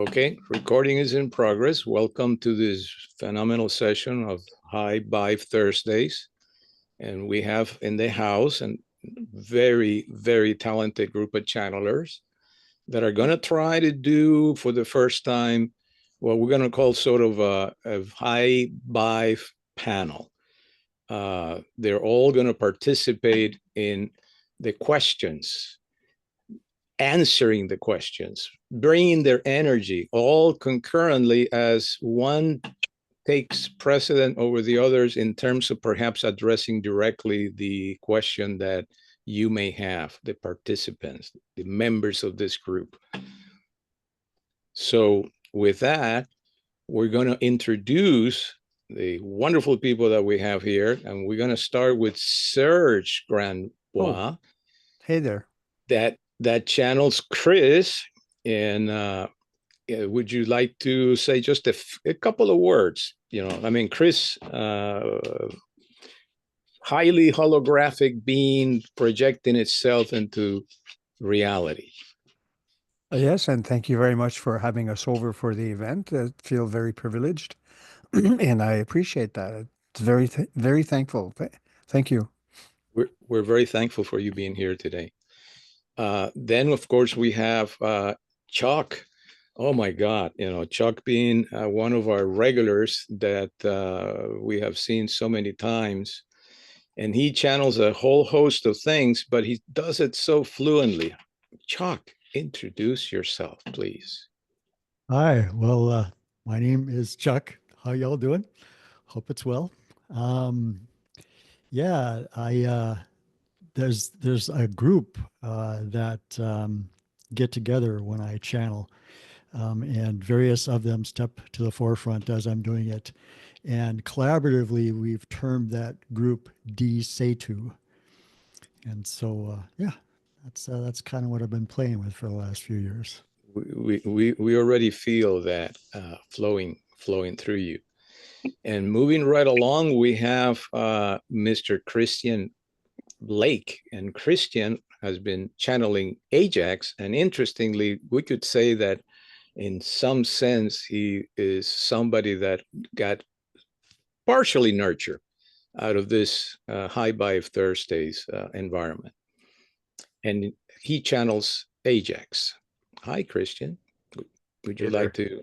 Okay, recording is in progress. Welcome to this phenomenal session of High Vibe Thursdays. And we have in the house a very, very talented group of channelers that are going to try to do for the first time what we're going to call sort of a high vibe panel. They're all going to participate in the questions, answering the questions, bringing their energy all concurrently as one takes precedent over the others in terms of perhaps addressing directly the question that you may have, the participants, the members of this group. So with that, we're going to introduce the wonderful people that we have here, and we're going to start with Serge Grandbois. Oh, hey there. That channels Kris. And would you like to say just a couple of words? You know, I mean, Kris, highly holographic being projecting itself into reality. Yes, and thank you very much for having us over for the event. I feel very privileged, and I appreciate that. It's very thankful. Thank you. We're very thankful for you being here today. Then, of course, we have Chuck. Oh my God, you know, Chuck being one of our regulars that we have seen so many times. And he channels a whole host of things, but he does it so fluently. Chuck, introduce yourself, please. Hi, well, my name is Chuck. How y'all doing? Hope it's well. Yeah, there's a group that get together when I channel, and various of them step to the forefront as I'm doing it. And collaboratively, we've termed that group Dsetu. And so, yeah, that's kind of what I've been playing with for the last few years. We already feel that flowing through you. And moving right along, we have Mr. Christian Blake, and Christian has been channeling Ajax. And interestingly, we could say that in some sense, he is somebody that got partially nurtured out of this High Vibe Thursdays environment. And he channels Ajax. Hi, Christian. Would you like to,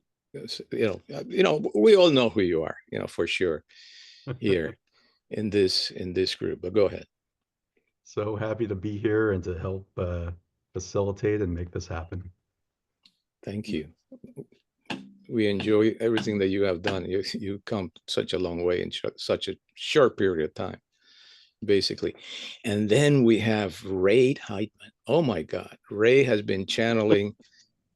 you know, we all know who you are, you know, for sure, here in this group. But go ahead. So happy to be here and to help facilitate and make this happen. Thank you. We enjoy everything that you have done. You come such a long way in such a short period of time, basically. And then we have Ray Heitman. Oh my God, Ray has been channeling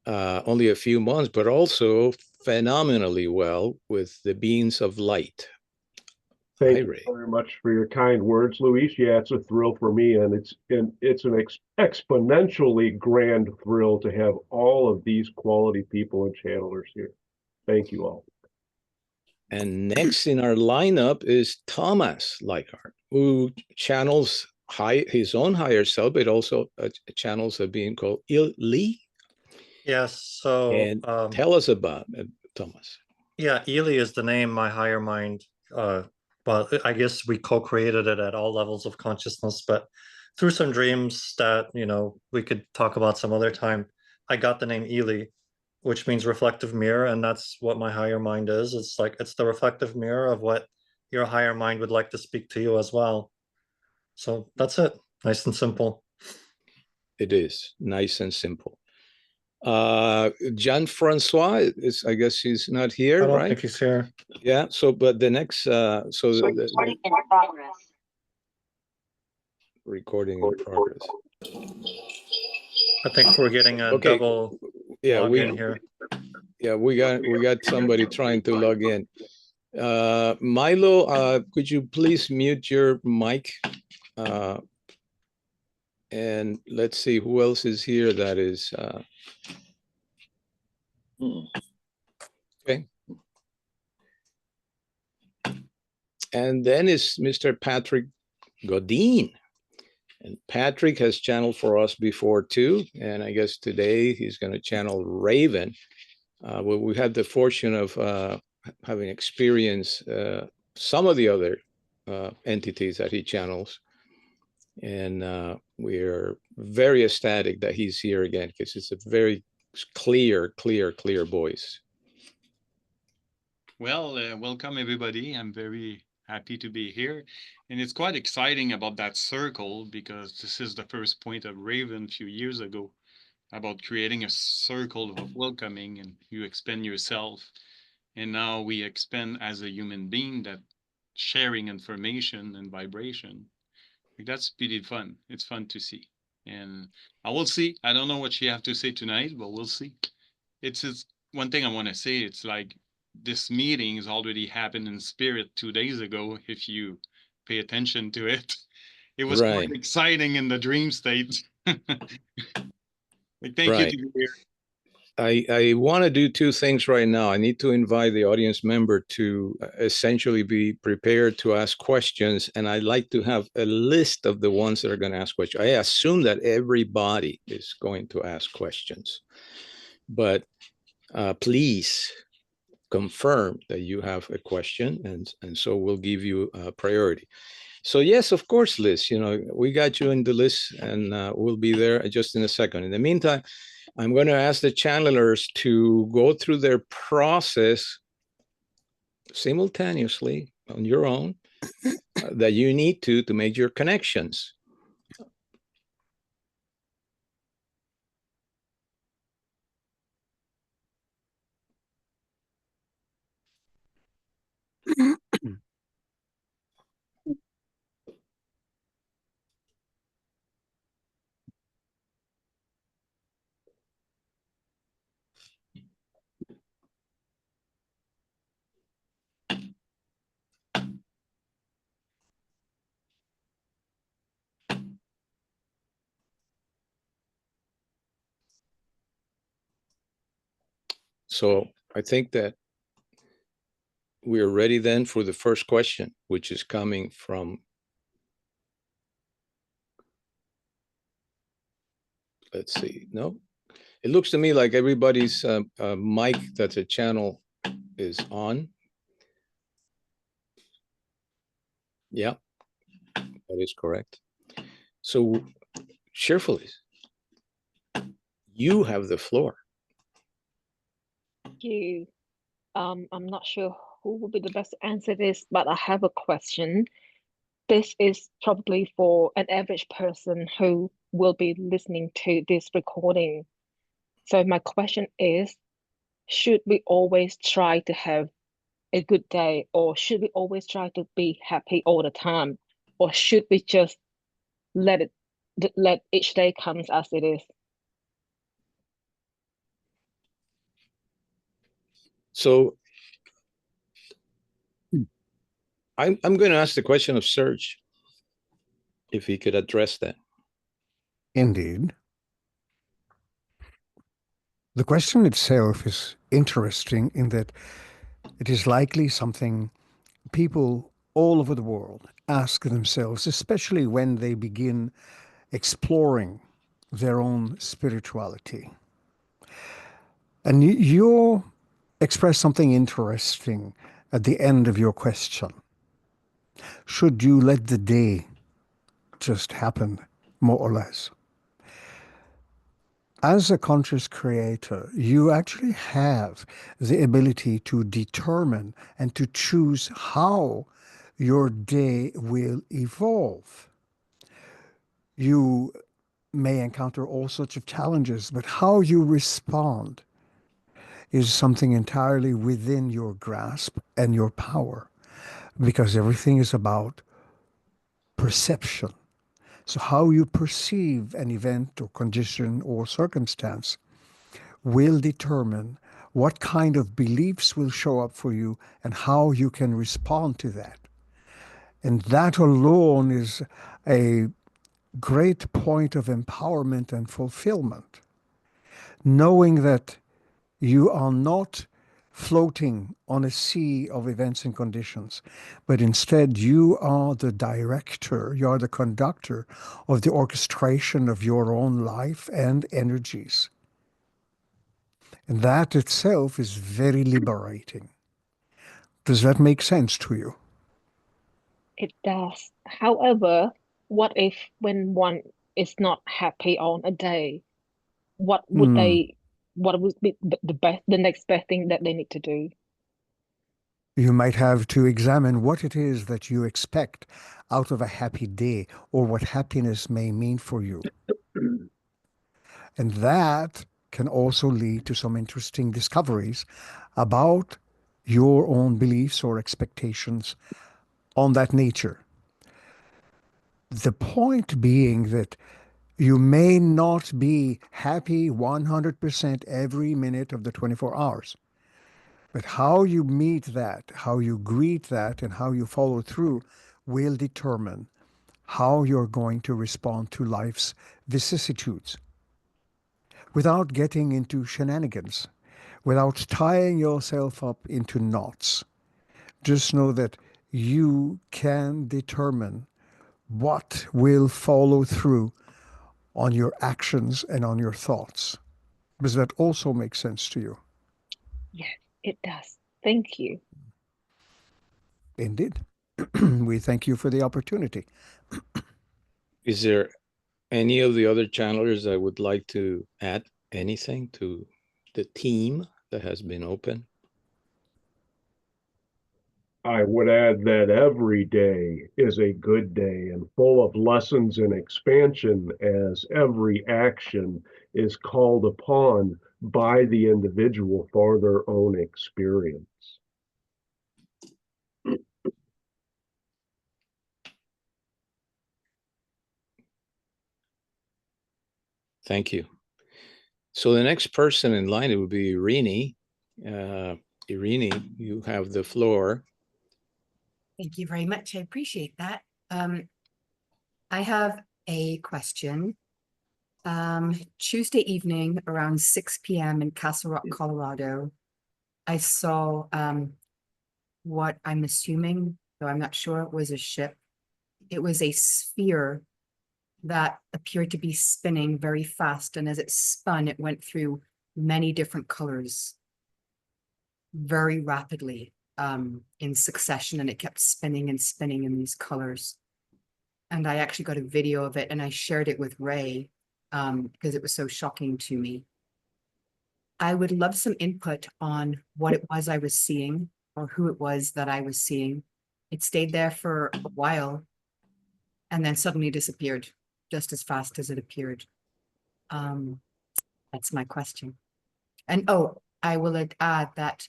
only a few months, but also phenomenally well with the beings of light. Thank you very much for your kind words, Luis. Yeah, it's a thrill for me, and it's an exponentially grand thrill to have all of these quality people and channelers here. Thank you all. And next in our lineup is Thomas Leichardt, who channels his own higher self, but also channels a being called Illi. Yes. So and tell us about it, Thomas. Yeah, Illi is the name my higher mind. Well, I guess we co-created it at all levels of consciousness, but through some dreams that, you know, we could talk about some other time, I got the name Illi, which means reflective mirror, and that's what my higher mind is. It's like, it's the reflective mirror of what your higher mind would like to speak to you as well. So that's it. Nice and simple. It is nice and simple. Jean-Francois is, I guess he's not here, I don't right? think he's here. Yeah. So, but the next, recording in progress. Recording in progress. I think we're getting a double. Yeah, here. Yeah, we got somebody trying to log in. Milo, could you please mute your mic? And let's see who else is here that is okay. And then is Mr. Patrick Godin. And Patrick has channeled for us before too. And I guess today he's going to channel Raven. well, we had the fortune of having experienced some of the other entities that he channels. And we're very ecstatic that he's here again, because it's a very clear voice. Well, welcome everybody. I'm very happy to be here. And it's quite exciting about that circle, because this is the first point of Raven a few years ago about creating a circle of welcoming, and you expand yourself. And now we expand as a human being, that sharing information and vibration. That's pretty fun. It's fun to see. And I will see. I don't know what she have to say tonight, but we'll see. It's one thing I want to say. It's like this meeting has already happened in spirit 2 days ago. If you pay attention to it, it was quite exciting in the dream state. Like, thank you to be here. I want to do two things right now. I need to invite the audience member to essentially be prepared to ask questions. And I'd like to have a list of the ones that are going to ask questions. I assume that everybody is going to ask questions, but please confirm that you have a question, and so we'll give you priority. So yes, of course, Liz, we got you in the list, and we'll be there just in a second. In the meantime, I'm going to ask the channelers to go through their process simultaneously on your own that you need to make your connections. So I think that we are ready then for the first question, which is coming from, let's see, no, it looks to me like everybody's mic that's a channel is on. Yeah, that is correct. So cheerfully, you have the floor. Thank you. I'm not sure who will be the best to answer this, but I have a question. This is probably for an average person who will be listening to this recording. So my question is, should we always try to have a good day, or should we always try to be happy all the time, or should we just let each day comes as it is? So I'm going to ask the question of Serge, if he could address that. Indeed. The question itself is interesting in that it is likely something people all over the world ask themselves, especially when they begin exploring their own spirituality. And you express something interesting at the end of your question. Should you let the day just happen, more or less? As a conscious creator, you actually have the ability to determine and to choose how your day will evolve. You may encounter all sorts of challenges, but how you respond is something entirely within your grasp and your power, because everything is about perception. So how you perceive an event or condition or circumstance will determine what kind of beliefs will show up for you and how you can respond to that. And that alone is a great point of empowerment and fulfillment. Knowing that you are not floating on a sea of events and conditions, but instead you are the director, you are the conductor of the orchestration of your own life and energies. And that itself is very liberating. Does that make sense to you? It does. However, what if when one is not happy on a day, what would Hmm. they, what would be the next best thing that they need to do? You might have to examine what it is that you expect out of a happy day, or what happiness may mean for you. And that can also lead to some interesting discoveries about your own beliefs or expectations on that nature. The point being that you may not be happy 100% every minute of the 24 hours. But how you meet that, how you greet that, and how you follow through will determine how you're going to respond to life's vicissitudes. Without getting into shenanigans, without tying yourself up into knots, just know that you can determine what will follow through on your actions and on your thoughts. Does that also make sense to you? Yes, it does. Thank you. Indeed. We thank you for the opportunity. Is there any of the other channelers that would like to add anything to the team that has been open? I would add that every day is a good day and full of lessons and expansion, as every action is called upon by the individual for their own experience. Thank you. So the next person in line, it would be Irini. Irini, you have the floor. Thank you very much. I appreciate that. I have a question. Tuesday evening around 6 p.m. in Castle Rock, Colorado, I saw what I'm assuming, though I'm not sure, it was a ship. It was a sphere that appeared to be spinning very fast. And as it spun, it went through many different colors very rapidly in succession. And it kept spinning and spinning in these colors. And I actually got a video of it and I shared it with Ray because it was so shocking to me. I would love some input on what it was I was seeing or who it was that I was seeing. It stayed there for a while and then suddenly disappeared just as fast as it appeared. That's my question. And oh, I will add that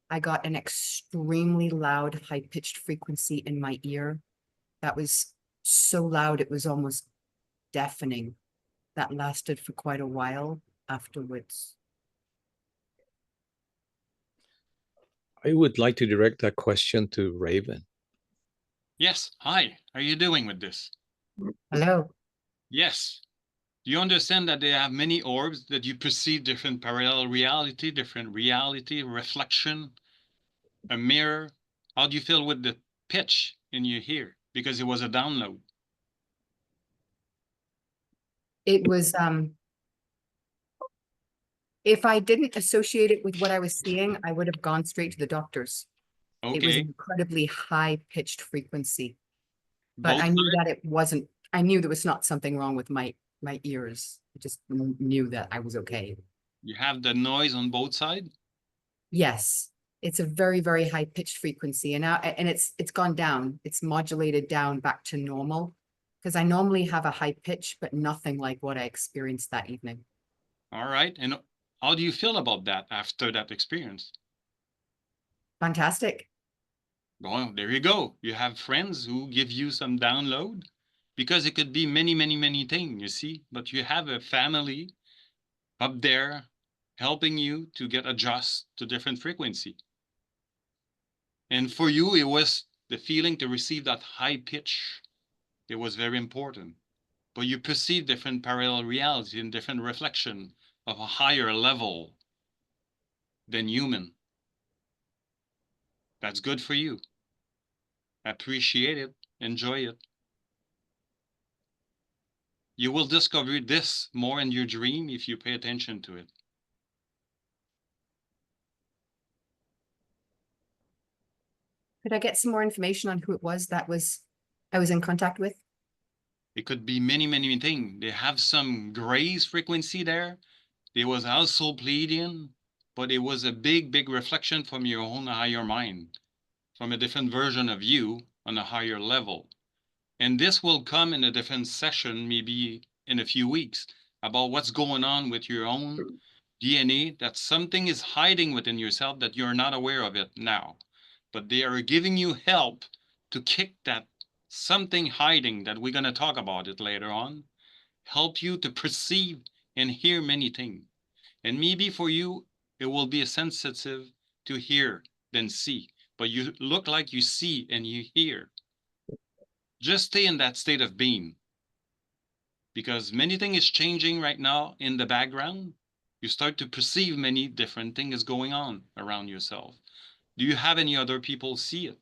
I got an extremely loud, high-pitched frequency in my ear. That was so loud, it was almost deafening. That lasted for quite a while afterwards. I would like to direct that question to Raven. Yes. Hi. How are you doing with this? Hello. Yes. Do you understand that they have many orbs, that you perceive different parallel reality, different reality, reflection, a mirror? How do you feel with the pitch in your ear? Because it was a download. It was, if I didn't associate it with what I was seeing, I would have gone straight to the doctors. Okay. It was an incredibly high-pitched frequency. But Both I knew sides? that it wasn't, I knew there was not something wrong with my ears. I just knew that I was okay. You have the noise on both sides? Yes, it's a very, very high-pitched frequency. And now, and it's gone down. It's modulated down back to normal. Because I normally have a high pitch, but nothing like what I experienced that evening. All right. And how do you feel about that after that experience? Fantastic. Well, there you go. You have friends who give you some download, because it could be many, many, many things, you see. But you have a family up there helping you to get adjust to different frequency. And for you, it was the feeling to receive that high pitch. It was very important. But you perceive different parallel reality and different reflection of a higher level than human. That's good for you. Appreciate it. Enjoy it. You will discover this more in your dream if you pay attention to it. Could I get some more information on who it was that I was in contact with? It could be many, many things. They have some grace frequency there. There was also Pleiadian, but it was a big, big reflection from your own higher mind, from a different version of you on a higher level. And this will come in a different session, maybe in a few weeks, about what's going on with your own DNA, that something is hiding within yourself that you're not aware of it now. But they are giving you help to kick that something hiding that we're going to talk about it later on, help you to perceive and hear many things. And maybe for you, it will be sensitive to hear than see, but you look like you see and you hear. Just stay in that state of being, because many things is changing right now in the background. You start to perceive many different things going on around yourself. Do you have any other people see it?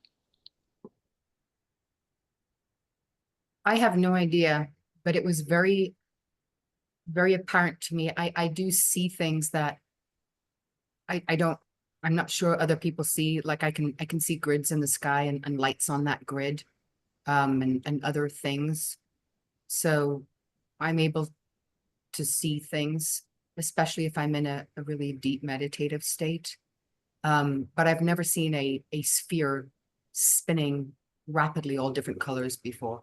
I have no idea, but it was very, very apparent to me. I do see things that I'm not sure other people see. Like I can see grids in the sky and lights on that grid, and other things. So I'm able to see things, especially if I'm in a really deep meditative state. But I've never seen a sphere spinning rapidly all different colors before.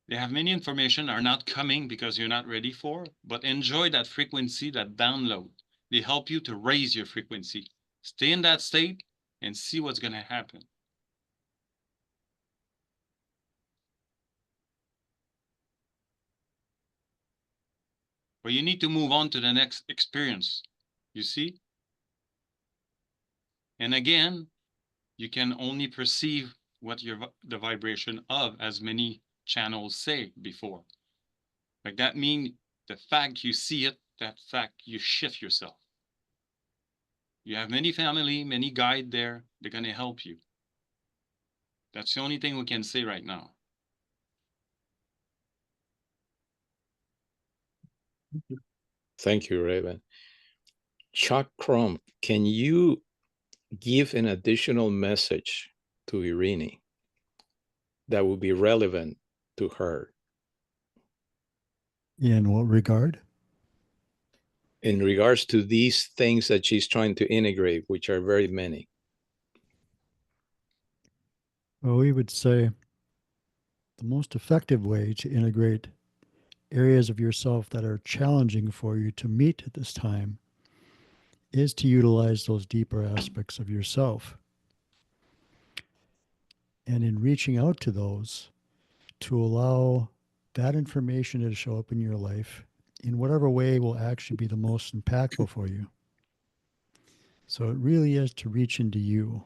They have many information are not coming because you're not ready for, but enjoy that frequency, that download. They help you to raise your frequency. Stay in that state and see what's going to happen. But you need to move on to the next experience, you see? And again, you can only perceive what the vibration of, as many channels say before. Like that means the fact you see it, that fact you shift yourself. You have many family, many guide there. They're going to help you. That's the only thing we can say right now. Thank you, Raven. Chuck Crom, can you give an additional message to Irene that would be relevant to her? In what regard? In regards to these things that she's trying to integrate, which are very many. Well, we would say the most effective way to integrate areas of yourself that are challenging for you to meet at this time is to utilize those deeper aspects of yourself. And in reaching out to those, to allow that information to show up in your life in whatever way will actually be the most impactful for you. So it really is to reach into you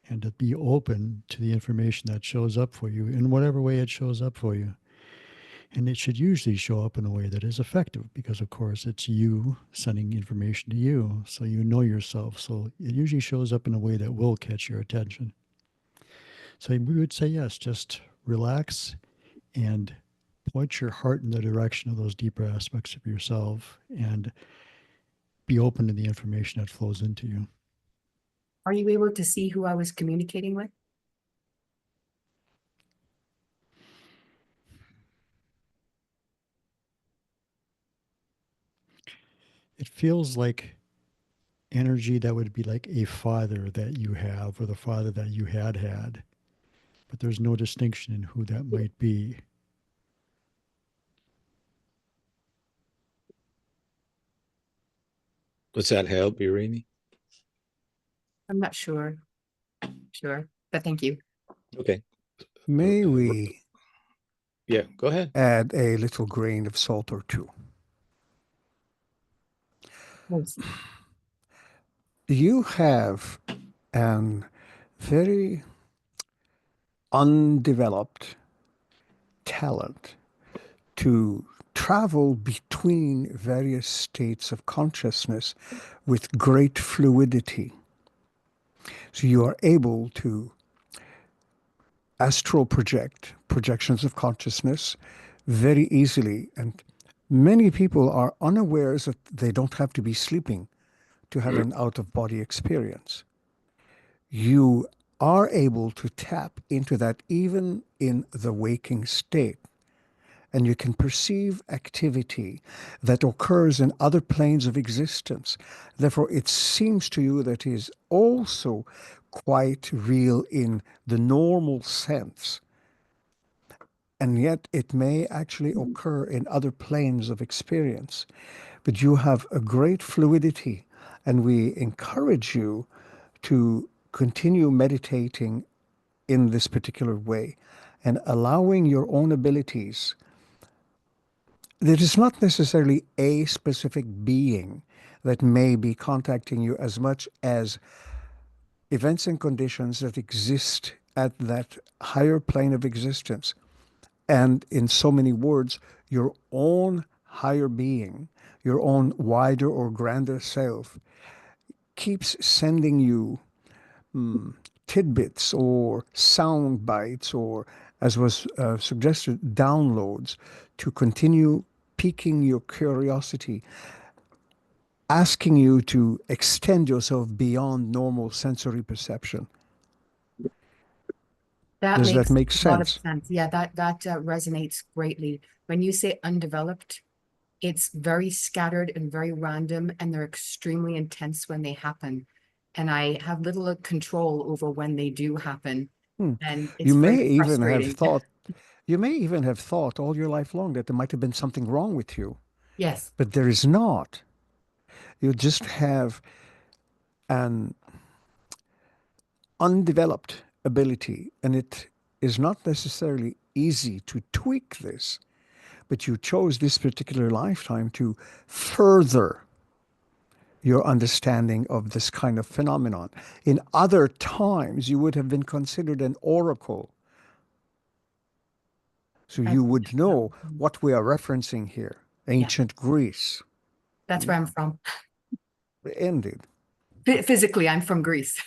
and to be open to the information that shows up for you in whatever way it shows up for you. And it should usually show up in a way that is effective because, of course, it's you sending information to you. So you know yourself. So it usually shows up in a way that will catch your attention. So we would say, yes, just relax and point your heart in the direction of those deeper aspects of yourself and be open to the information that flows into you. Are you able to see who I was communicating with? It feels like energy that would be like a father that you have or the father that you had, but there's no distinction in who that might be. Does that help, Irene? I'm not sure, but thank you. Okay. May we Yeah, go ahead. add a little grain of salt or two? Yes. You have an very undeveloped talent to travel between various states of consciousness with great fluidity. So you are able to astral project projections of consciousness very easily. And many people are unawares that they don't have to be sleeping to have an out-of-body experience. you are able to tap into that even in the waking state. And you can perceive activity that occurs in other planes of existence. Therefore, it seems to you that is also quite real in the normal sense. And yet it may actually occur in other planes of experience. But you have a great fluidity, and we encourage you to continue meditating in this particular way and allowing your own abilities. There is not necessarily a specific being that may be contacting you as much as events and conditions that exist at that higher plane of existence. And in so many words, your own higher being, your own wider or grander self, keeps sending you tidbits or sound bites or, as was suggested, downloads to continue piquing your curiosity, asking you to extend yourself beyond normal sensory perception. Does that make a lot of sense? sense. Yeah, that resonates greatly. When you say undeveloped, it's very scattered and very random, and they're extremely intense when they happen. And I have little control over when they do happen. And it's You may very even have frustrating. thought, you may even have thought all your life long that there might have been something wrong with you. Yes. But there is not. You just have an undeveloped ability, and it is not necessarily easy to tweak this, but you chose this particular lifetime to further your understanding of this kind of phenomenon. In other times, you would have been considered an oracle. So you would know what we are referencing here, ancient Greece. That's where I'm from. Indeed. Physically, I'm from Greece.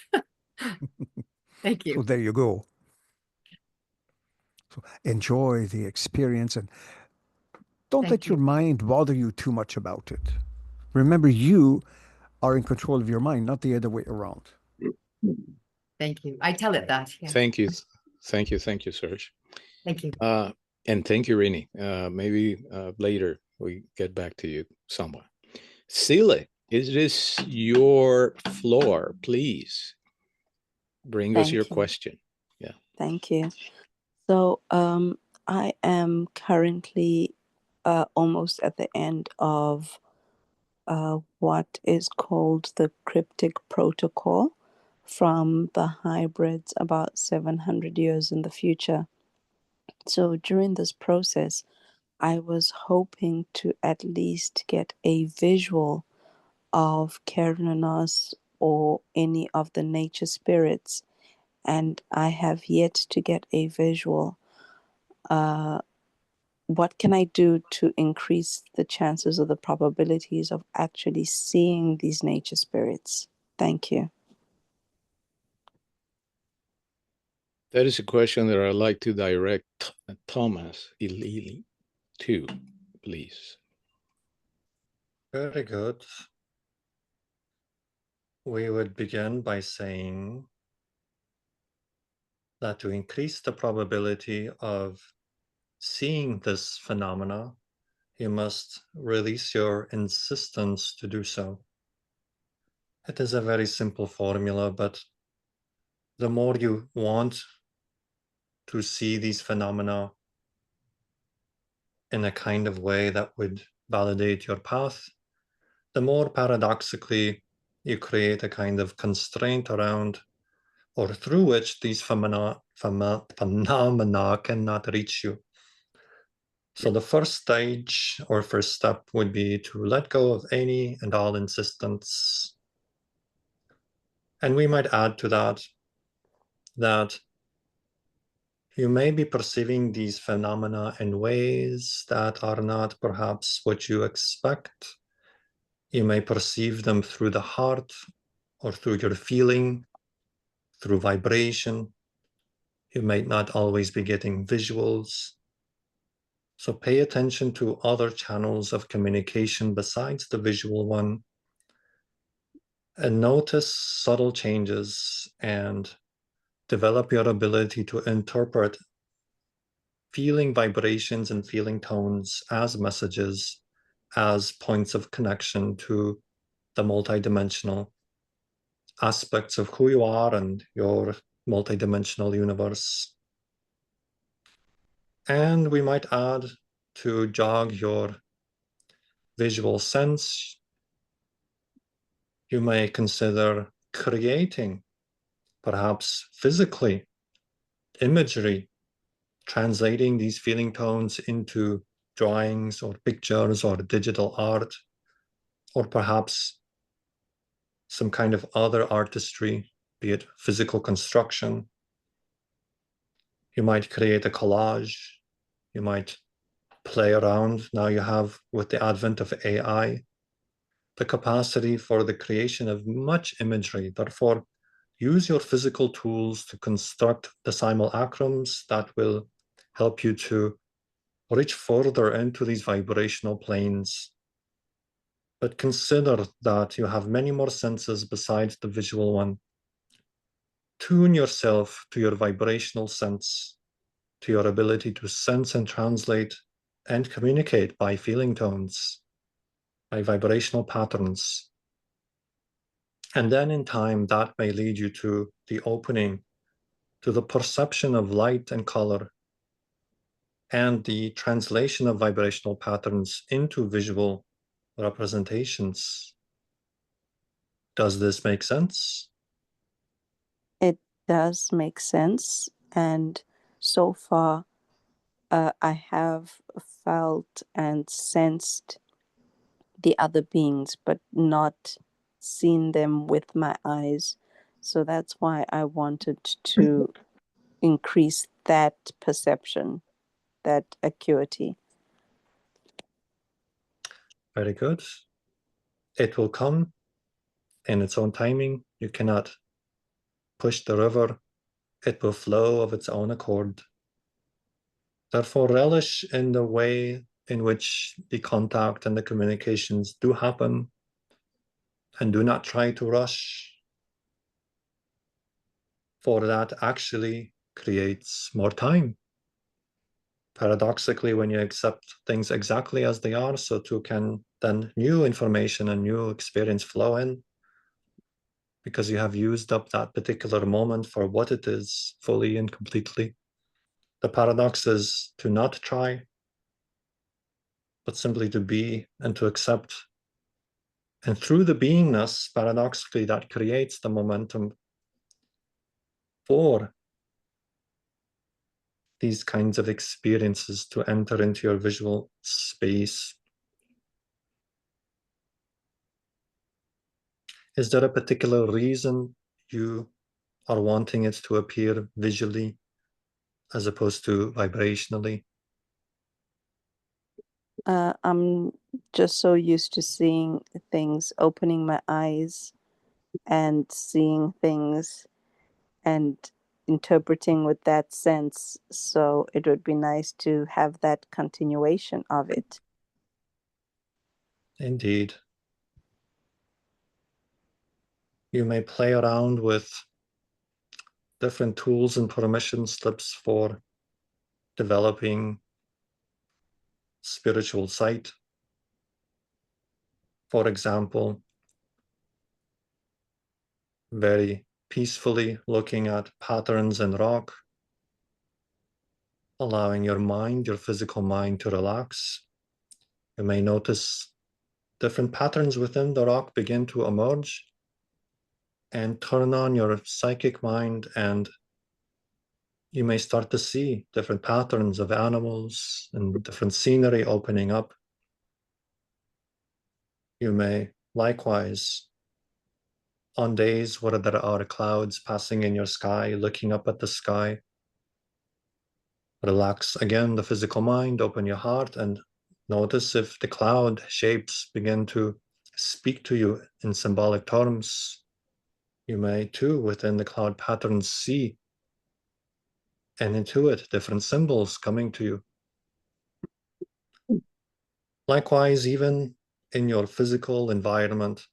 Thank you. So there you go. So enjoy the experience and don't let your mind bother you too much about it. Remember, you are in control of your mind, not the other way around. Thank you. I tell it that. Yeah. Thank you. Thank you. Thank you, Serge. Thank you. And thank you, Rini. Maybe later we get back to you somewhat. Sile, is this your floor? Please bring us your question. Yeah. Thank you. So I am currently almost at the end of what is called the cryptic protocol from the hybrids about 700 years in the future. So during this process, I was hoping to at least get a visual of Cernunnos or any of the nature spirits, and I have yet to get a visual. What can I do to increase the chances or the probabilities of actually seeing these nature spirits? Thank you. That is a question that I'd like to direct Thomas Illi to, please. Very good. We would begin by saying that to increase the probability of seeing this phenomena, you must release your insistence to do so. It is a very simple formula, but the more you want to see these phenomena in a kind of way that would validate your path, the more paradoxically you create a kind of constraint around or through which these phenomena cannot reach you. So the first stage or first step would be to let go of any and all insistence. And we might add to that you may be perceiving these phenomena in ways that are not perhaps what you expect. You may perceive them through the heart or through your feeling, through vibration. You might not always be getting visuals. So pay attention to other channels of communication besides the visual one. And notice subtle changes and develop your ability to interpret feeling vibrations and feeling tones as messages, as points of connection to the multidimensional aspects of who you are and your multidimensional universe. And we might add, to jog your visual sense, you may consider creating, perhaps physically, imagery, translating these feeling tones into drawings or pictures or digital art, or perhaps some kind of other artistry, be it physical construction. You might create a collage. You might play around. Now you have, with the advent of AI, the capacity for the creation of much imagery. Therefore, use your physical tools to construct the simulacrums that will help you to reach further into these vibrational planes. But consider that you have many more senses besides the visual one. Tune yourself to your vibrational sense, to your ability to sense and translate and communicate by feeling tones, by vibrational patterns. And then in time, that may lead you to the opening, to the perception of light and color, and the translation of vibrational patterns into visual representations. Does this make sense? It does make sense. And so far, I have felt and sensed the other beings, but not seen them with my eyes. So that's why I wanted to increase that perception, that acuity. Very good. It will come in its own timing. You cannot push the river. It will flow of its own accord. Therefore, relish in the way in which the contact and the communications do happen, and do not try to rush, for that actually creates more time. Paradoxically, when you accept things exactly as they are, so too can then new information and new experience flow in, because you have used up that particular moment for what it is fully and completely. The paradox is to not try, but simply to be and to accept. And through the beingness, paradoxically, that creates the momentum for these kinds of experiences to enter into your visual space. Is there a particular reason you are wanting it to appear visually as opposed to vibrationally? I'm just so used to seeing things, opening my eyes and seeing things and interpreting with that sense. So it would be nice to have that continuation of it. Indeed. You may play around with different tools and permission slips for developing spiritual sight. For example, very peacefully looking at patterns in rock, allowing your mind, your physical mind, to relax. You may notice different patterns within the rock begin to emerge, and turn on your psychic mind, and you may start to see different patterns of animals and different scenery opening up. You may likewise, on days where there are clouds passing in your sky, looking up at the sky, relax again the physical mind, open your heart, and notice if the cloud shapes begin to speak to you in symbolic terms. You may too, within the cloud patterns, see and intuit different symbols coming to you. Likewise, even in your physical environment,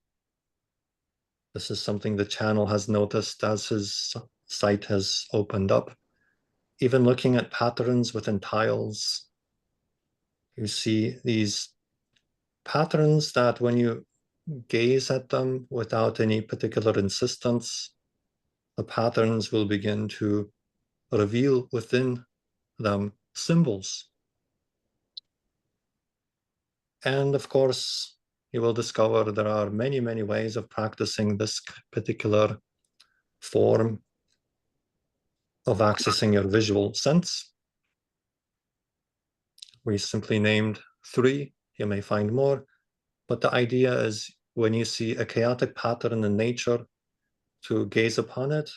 This is something the channel has noticed as his sight has opened up. Even looking at patterns within tiles, you see these patterns that when you gaze at them without any particular insistence, the patterns will begin to reveal within them symbols. And of course, you will discover there are many, many ways of practicing this particular form of accessing your visual sense. We simply named 3. You may find more, but the idea is when you see a chaotic pattern in nature, to gaze upon it,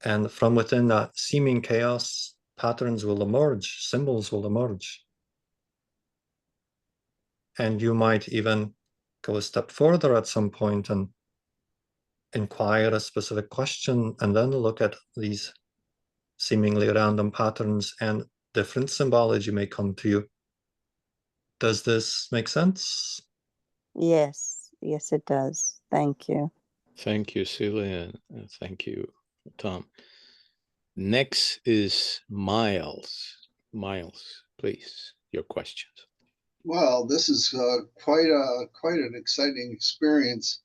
and from within that seeming chaos, patterns will emerge, symbols will emerge. And you might even go a step further at some point and inquire a specific question, and then look at these seemingly random patterns and different symbology may come to you. Does this make sense? Yes, yes, it does. Thank you. Thank you, Celia, and thank you, Tom. Next is Miles. Miles, please, your questions. Well, this is quite an exciting experience.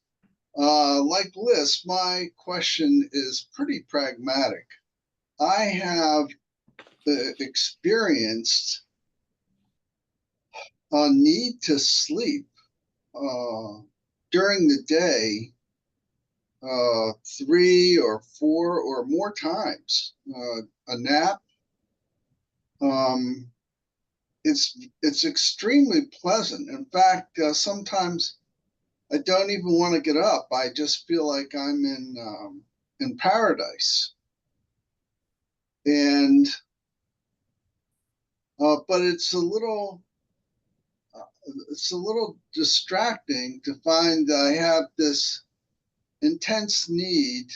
Like Liz, my question is pretty pragmatic. I have experienced a need to sleep during the day 3 or 4 or more times. A nap. It's extremely pleasant. In fact, sometimes I don't even want to get up. I just feel like I'm in paradise. And but it's a little distracting to find that I have this intense need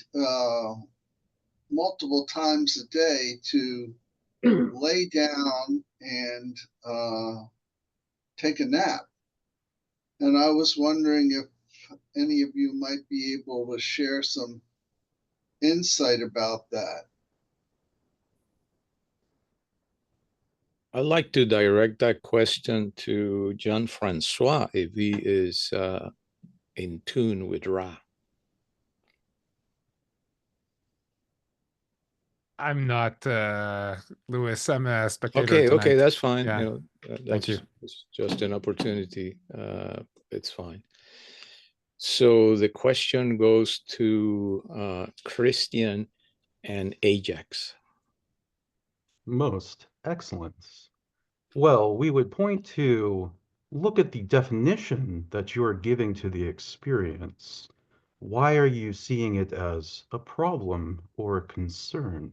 multiple times a day to lay down and take a nap. And I was wondering if any of you might be able to share some insight about that. I'd like to direct that question to Jean-Francois, if he is in tune with Ra. I'm not, Louis. I'm a spectator Okay, tonight. okay, that's fine. Yeah. You know, Thank you. it's just an opportunity. It's fine. So the question goes to Christian and Ajax. Most excellent. Well, we would point to look at the definition that you are giving to the experience. Why are you seeing it as a problem or a concern?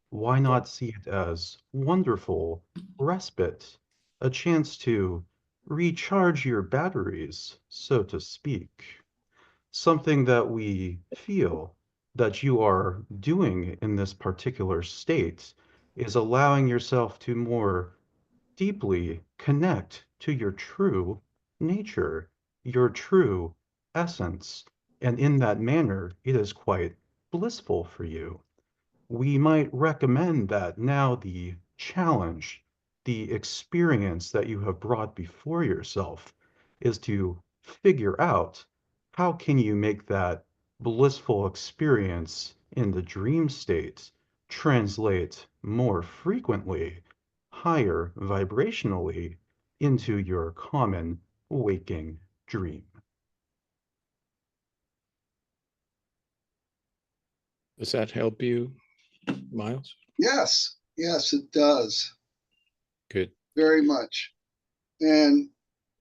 Why not see it as wonderful respite, a chance to recharge your batteries, so to speak? Something that we feel that you are doing in this particular state is allowing yourself to more deeply connect to your true nature, your true essence, and in that manner, it is quite blissful for you. We might recommend that now the challenge, the experience that you have brought before yourself is to figure out how can you make that blissful experience in the dream state translate more frequently, higher vibrationally, into your common waking dream. Does that help you, Miles? Yes, it does. Good. Very much. And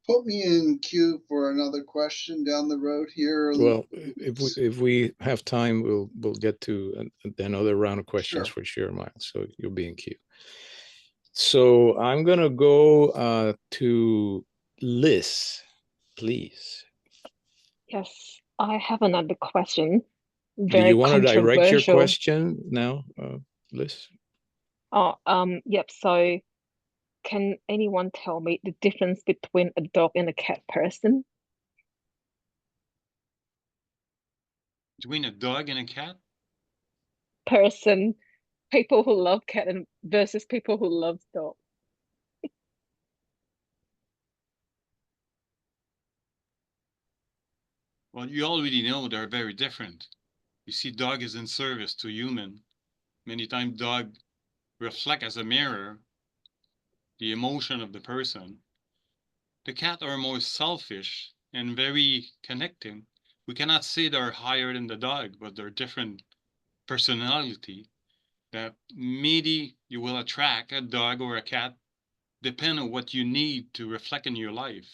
put me in queue for another question down the road here. Well, if we have time, we'll get to another round of questions for sure, Miles. So you'll be in queue. So I'm gonna go to Liz, please. Yes, I have another question. Do you want to direct your controversial. question now, Liz? Yep. So, can anyone tell me the difference between a dog and a cat person? Between a dog and a cat? Person, people who love cat and versus people who love dog. Well, you already know they're very different. You see, dog is in service to human. Many times dog reflect as a mirror the emotion of the person. The cat are more selfish and very connecting. We cannot say they're higher than the dog, but they're different personality that maybe you will attract a dog or a cat depend on what you need to reflect in your life.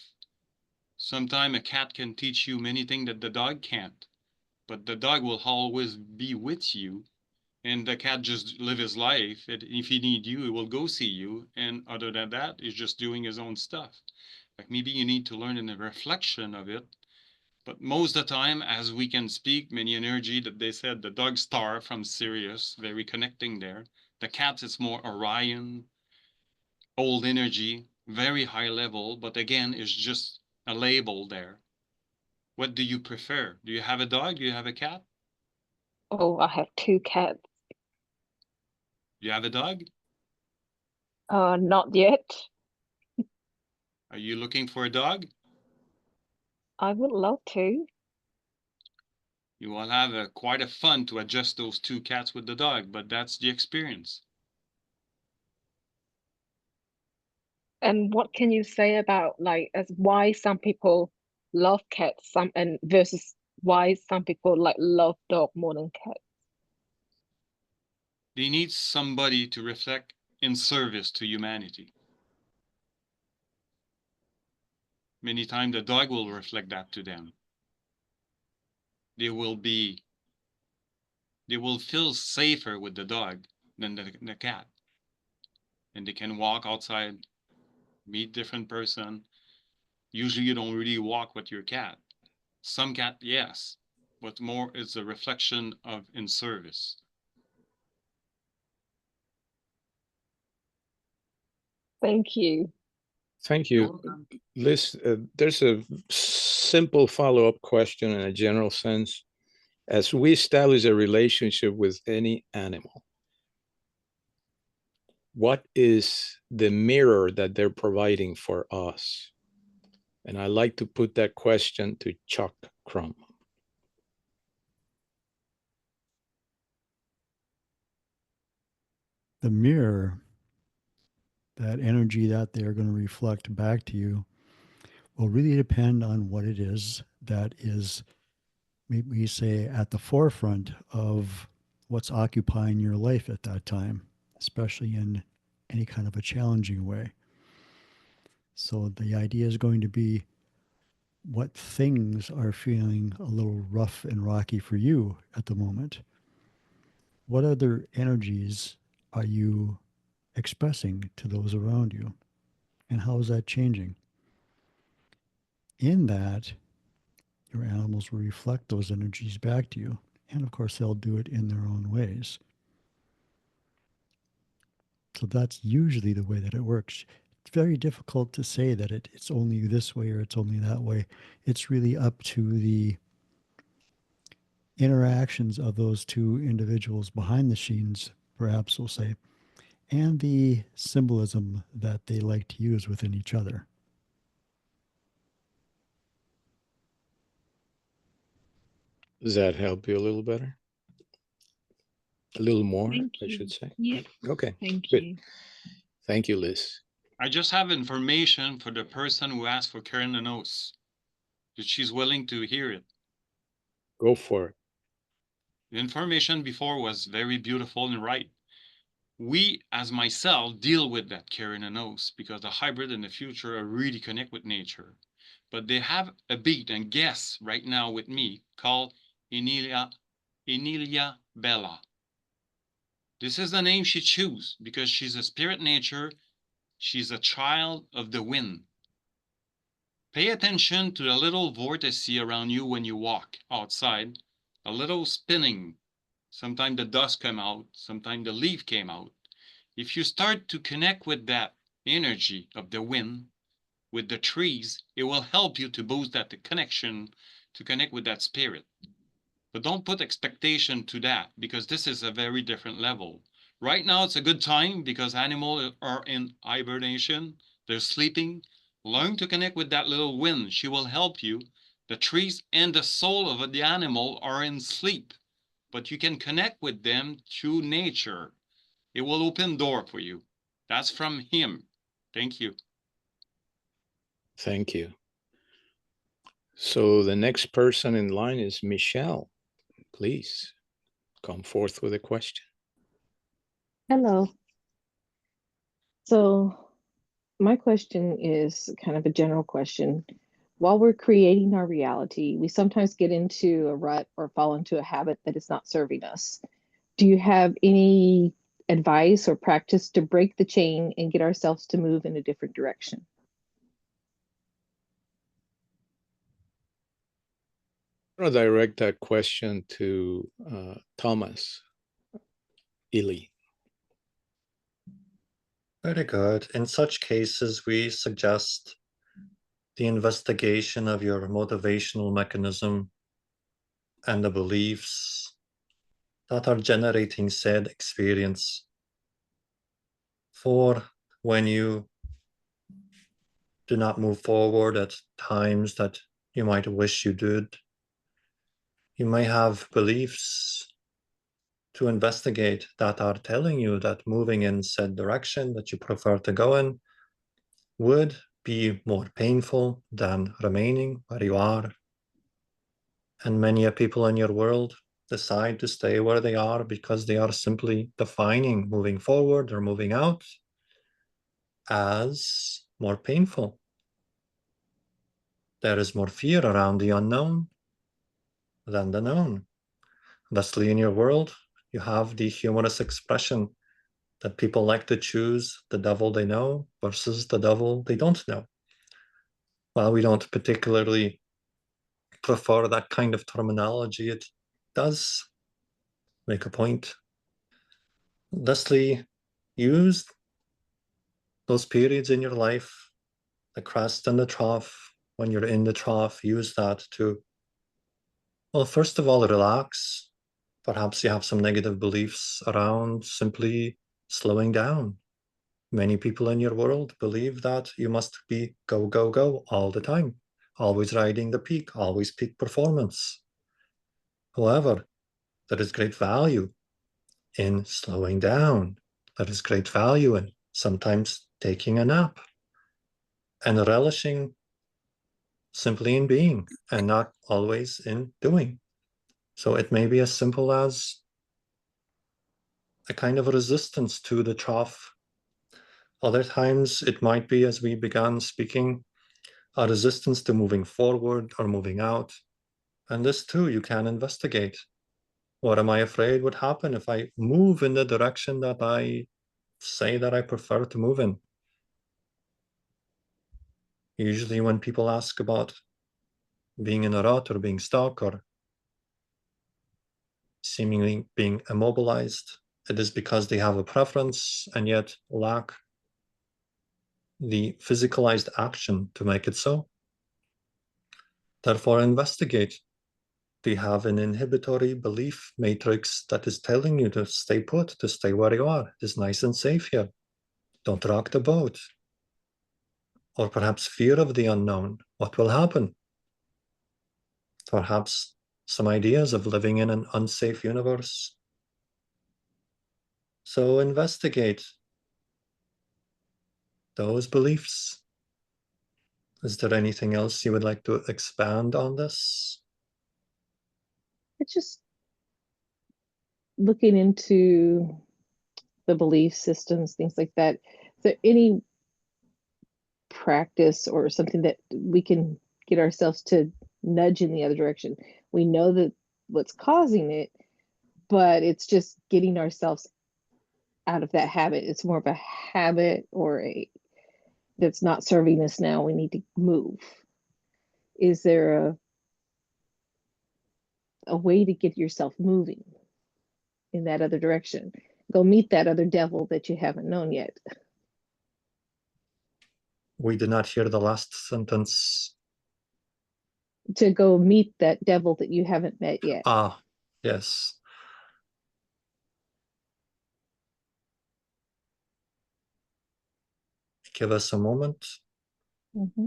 Sometimes a cat can teach you many things that the dog can't, but the dog will always be with you, and the cat just live his life. If he need you, he will go see you, and other than that, he's just doing his own stuff. Like maybe you need to learn in the reflection of it. But most of the time, as we can speak, many energy that they said, the dog star from Sirius, very connecting there. The cat is more Orion, old energy, very high level, but again, it's just a label there. What do you prefer? Do you have a dog? Do you have a cat? Oh, I have 2 cats. Do you have a dog? Not yet. Are you looking for a dog? I would love to. You will have quite a fun to adjust those 2 cats with the dog, but that's the experience. And what can you say about like as why some people love cats, and versus why some people like love dog more than cats? They need somebody to reflect in service to humanity. Many times the dog will reflect that to them. They will feel safer with the dog than the cat. And they can walk outside, meet different person. Usually you don't really walk with your cat. Some cat, yes, but more is a reflection of in service. Thank you. Thank you. Liz, there's a simple follow-up question in a general sense. As we establish a relationship with any animal, what is the mirror that they're providing for us? And I like to put that question to Chuck Crom. The mirror, that energy that they're going to reflect back to you, will really depend on what it is that is, maybe we say, at the forefront of what's occupying your life at that time, especially in any kind of a challenging way. So the idea is going to be what things are feeling a little rough and rocky for you at the moment. What other energies are you expressing to those around you? And how is that changing? In that, your animals will reflect those energies back to you. And of course, they'll do it in their own ways. So that's usually the way that it works. It's very difficult to say that it's only this way or it's only that way. It's really up to the interactions of those 2 individuals behind the scenes, perhaps we'll say, and the symbolism that they like to use within each other. Does that help you a little better? A little more, I should say. Yeah. Okay. Thank good. you. Thank you, Liz. I just have information for the person who asked for Cernunnos, that she's willing to hear it. Go for it. The information before was very beautiful and right. We, as myself, deal with that Cernunnos because the hybrid in the future are really connect with nature. But they have a beat and guest right now with me called Enilia Bella. This is the name she chose because she's a spirit nature. She's a child of the wind. Pay attention to the little vortex around you when you walk outside, a little spinning. Sometimes the dust came out, sometimes the leaf came out. If you start to connect with that energy of the wind, with the trees, it will help you to boost that connection, to connect with that spirit. but don't put expectation to that, because this is a very different level. Right now, it's a good time because animals are in hibernation. They're sleeping. Learn to connect with that little wind. She will help you. The trees and the soul of the animal are in sleep, but you can connect with them through nature. It will open door for you. That's from him. Thank you. Thank you. So the next person in line is Michelle. Please come forth with a question. Hello. So my question is kind of a general question. While we're creating our reality, we sometimes get into a rut or fall into a habit that is not serving us. Do you have any advice or practice to break the chain and get ourselves to move in a different direction? I'm going to direct that question to Thomas Illi. Very good. In such cases, we suggest the investigation of your motivational mechanism and the beliefs that are generating said experience. For when you do not move forward at times that you might wish you did, you may have beliefs to investigate that are telling you that moving in said direction that you prefer to go in would be more painful than remaining where you are. And many people in your world decide to stay where they are because they are simply defining moving forward or moving out as more painful. There is more fear around the unknown than the known. Thusly, in your world, you have the humorous expression that people like to choose the devil they know versus the devil they don't know. While we don't particularly prefer that kind of terminology, it does make a point. Thusly, use those periods in your life, the crest and the trough, when you're in the trough, use that to, well, first of all, relax. Perhaps you have some negative beliefs around simply slowing down. Many people in your world believe that you must be go, go, go all the time, always riding the peak, always peak performance. However, there is great value in slowing down. There is great value in sometimes taking a nap and relishing simply in being and not always in doing. So it may be as simple as a kind of resistance to the trough. Other times it might be, as we began speaking, a resistance to moving forward or moving out. And this too, you can investigate. What am I afraid would happen if I move in the direction that I say that I prefer to move in? Usually when people ask about being in a rut or being stuck or seemingly being immobilized, it is because they have a preference and yet lack the physicalized action to make it so. Therefore, investigate. Do you have an inhibitory belief matrix that is telling you to stay put, to stay where you are? It is nice and safe here. Don't rock the boat. Or perhaps fear of the unknown. What will happen? Perhaps some ideas of living in an unsafe universe. So investigate those beliefs. Is there anything else you would like to expand on this? It's just looking into the belief systems, things like that. Is there any practice or something that we can get ourselves to nudge in the other direction? We know that what's causing it, but it's just getting ourselves out of that habit. It's more of a habit or a that's not serving us now. We need to move. Is there a way to get yourself moving in that other direction? Go meet that other devil that you haven't known yet. We did not hear the last sentence. to go meet that devil that you haven't met yet. Ah, yes. Give us a moment. Mm-hmm.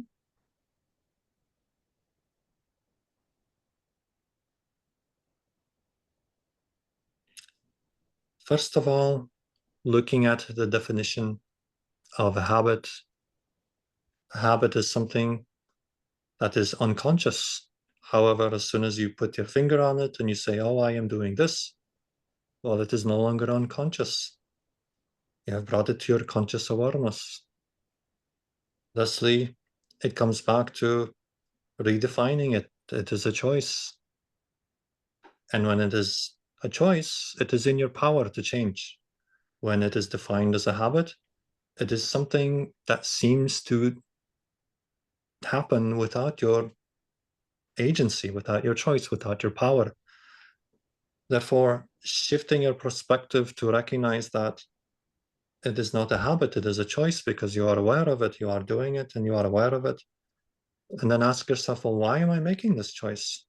First of all, looking at the definition of a habit is something that is unconscious. However, as soon as you put your finger on it and you say, oh, I am doing this, well, it is no longer unconscious. You have brought it to your conscious awareness. Thusly, it comes back to redefining it. It is a choice. And when it is a choice, it is in your power to change. When it is defined as a habit, it is something that seems to happen without your agency, without your choice, without your power. Therefore, shifting your perspective to recognize that it is not a habit, it is a choice because you are aware of it, you are doing it, and you are aware of it. And then ask yourself, well, why am I making this choice?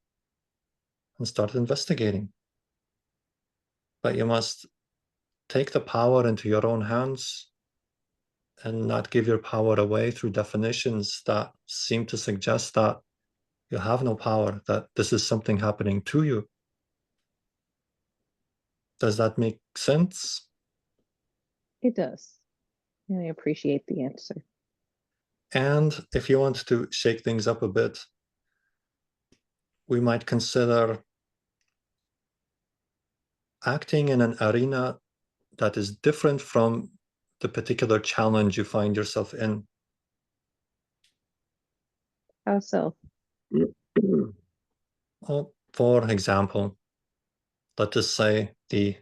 And start investigating. But you must take the power into your own hands and not give your power away through definitions that seem to suggest that you have no power, that this is something happening to you. Does that make sense? It does. And I appreciate the answer. And if you want to shake things up a bit, we might consider acting in an arena that is different from the particular challenge you find yourself in. How so? Well, for example, let us say the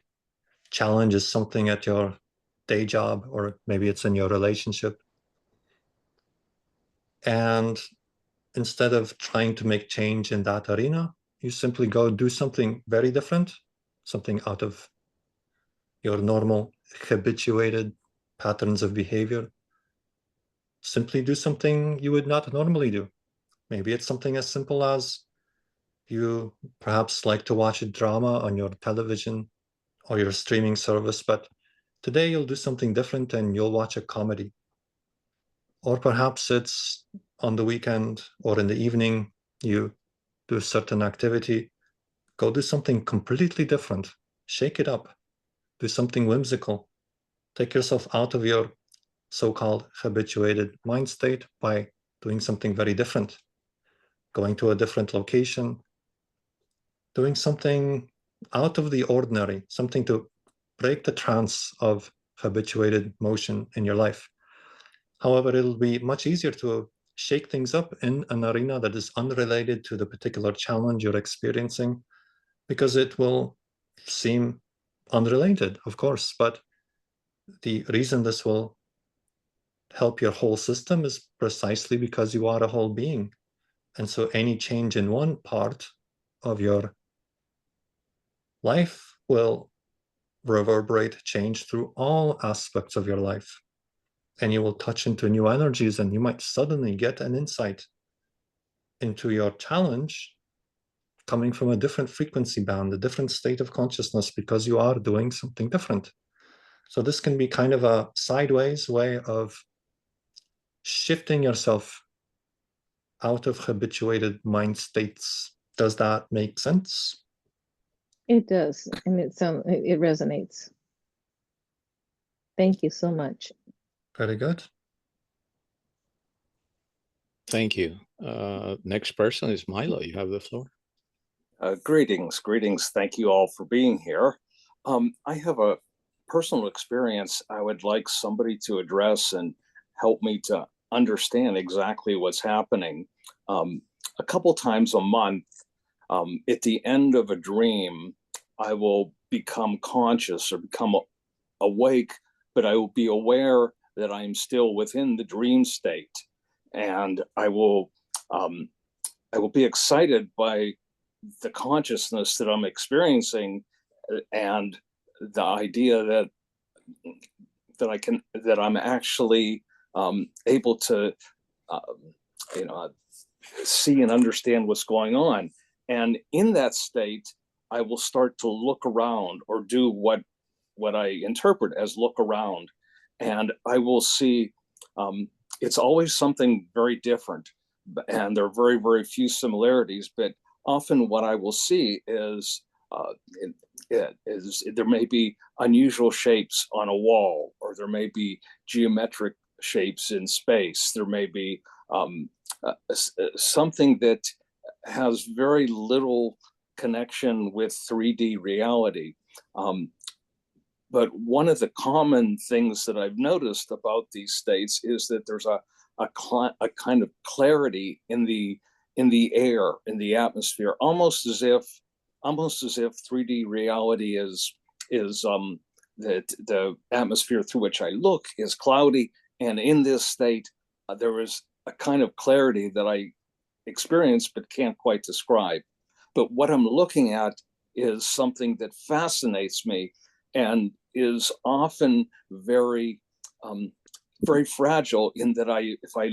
challenge is something at your day job, or maybe it's in your relationship. And instead of trying to make change in that arena, you simply go do something very different, something out of your normal habituated patterns of behavior. Simply do something you would not normally do. Maybe it's something as simple as you perhaps like to watch a drama on your television or your streaming service, but today you'll do something different and you'll watch a comedy. Or perhaps it's on the weekend or in the evening, you do a certain activity. Go do something completely different. Shake it up. Do something whimsical. Take yourself out of your so-called habituated mind state by doing something very different. Going to a different location. Doing something out of the ordinary. Something to break the trance of habituated motion in your life. However, it'll be much easier to shake things up in an arena that is unrelated to the particular challenge you're experiencing, because it will seem unrelated, of course, but the reason this will help your whole system is precisely because you are a whole being. And so any change in one part of your life will reverberate change through all aspects of your life. And you will touch into new energies, and you might suddenly get an insight into your challenge coming from a different frequency band, a different state of consciousness, because you are doing something different. So this can be kind of a sideways way of shifting yourself out of habituated mind states. Does that make sense? It does, and it resonates. Thank you so much. Very good. Thank you. Next person is Milo. You have the floor. Greetings. Thank you all for being here. I have a personal experience I would like somebody to address and help me to understand exactly what's happening. A couple times a month, at the end of a dream, I will become conscious or become awake, but I will be aware that I'm still within the dream state, and I will be excited by the consciousness that I'm experiencing, and the idea that I'm actually able to see and understand what's going on. And in that state, I will start to look around or do what I interpret as look around. And I will see it's always something very different. And there are very, very few similarities. But often what I will see is there may be unusual shapes on a wall, or there may be geometric shapes in space. There may be something that has very little connection with 3D reality. But one of the common things that I've noticed about these states is that there's a kind of clarity in the air, in the atmosphere, almost as if 3D reality is that the atmosphere through which I look is cloudy, and in this state there is a kind of clarity that I experience but can't quite describe. But what I'm looking at is something that fascinates me and is often very very fragile, in that if I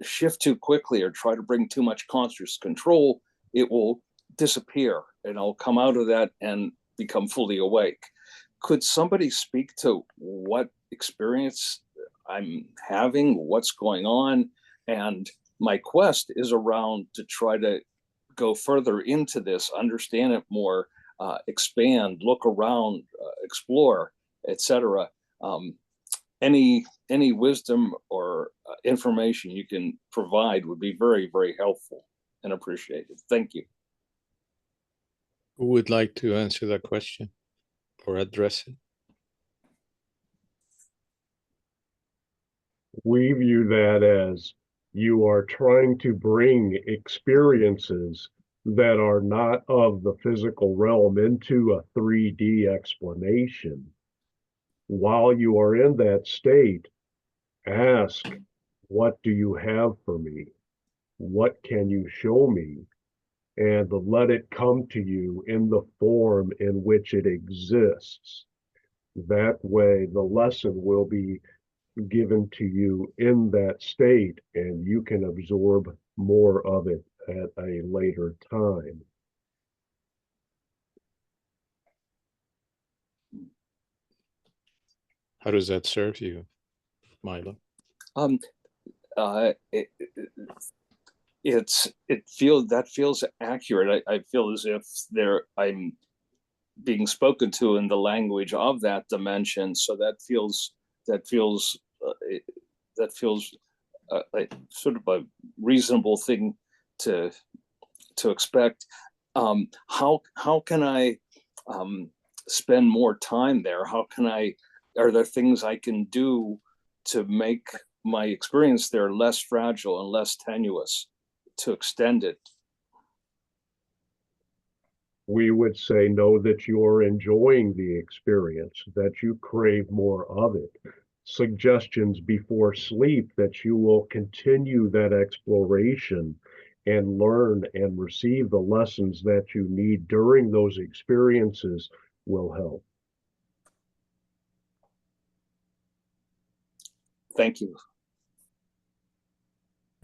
shift too quickly or try to bring too much conscious control, it will disappear and I'll come out of that and become fully awake. Could somebody speak to what experience I'm having, what's going on? And my quest is around to try to go further into this, understand it more, expand, look around, explore, etc. Any wisdom or information you can provide would be very, very helpful and appreciated. Thank you. Who would like to answer that question or address it? We view that as you are trying to bring experiences that are not of the physical realm into a 3D explanation. While you are in that state, ask, what do you have for me? What can you show me? And let it come to you in the form in which it exists. That way, the lesson will be given to you in that state, and you can absorb more of it at a later time. How does that serve you, Milo? It feels accurate. I feel as if I'm being spoken to in the language of that dimension. So that feels like sort of a reasonable thing to expect. How can I spend more time there? Are there things I can do to make my experience there less fragile and less tenuous, to extend it? We would say, know that you're enjoying the experience, that you crave more of it. Suggestions before sleep that you will continue that exploration and learn and receive the lessons that you need during those experiences will help. Thank you.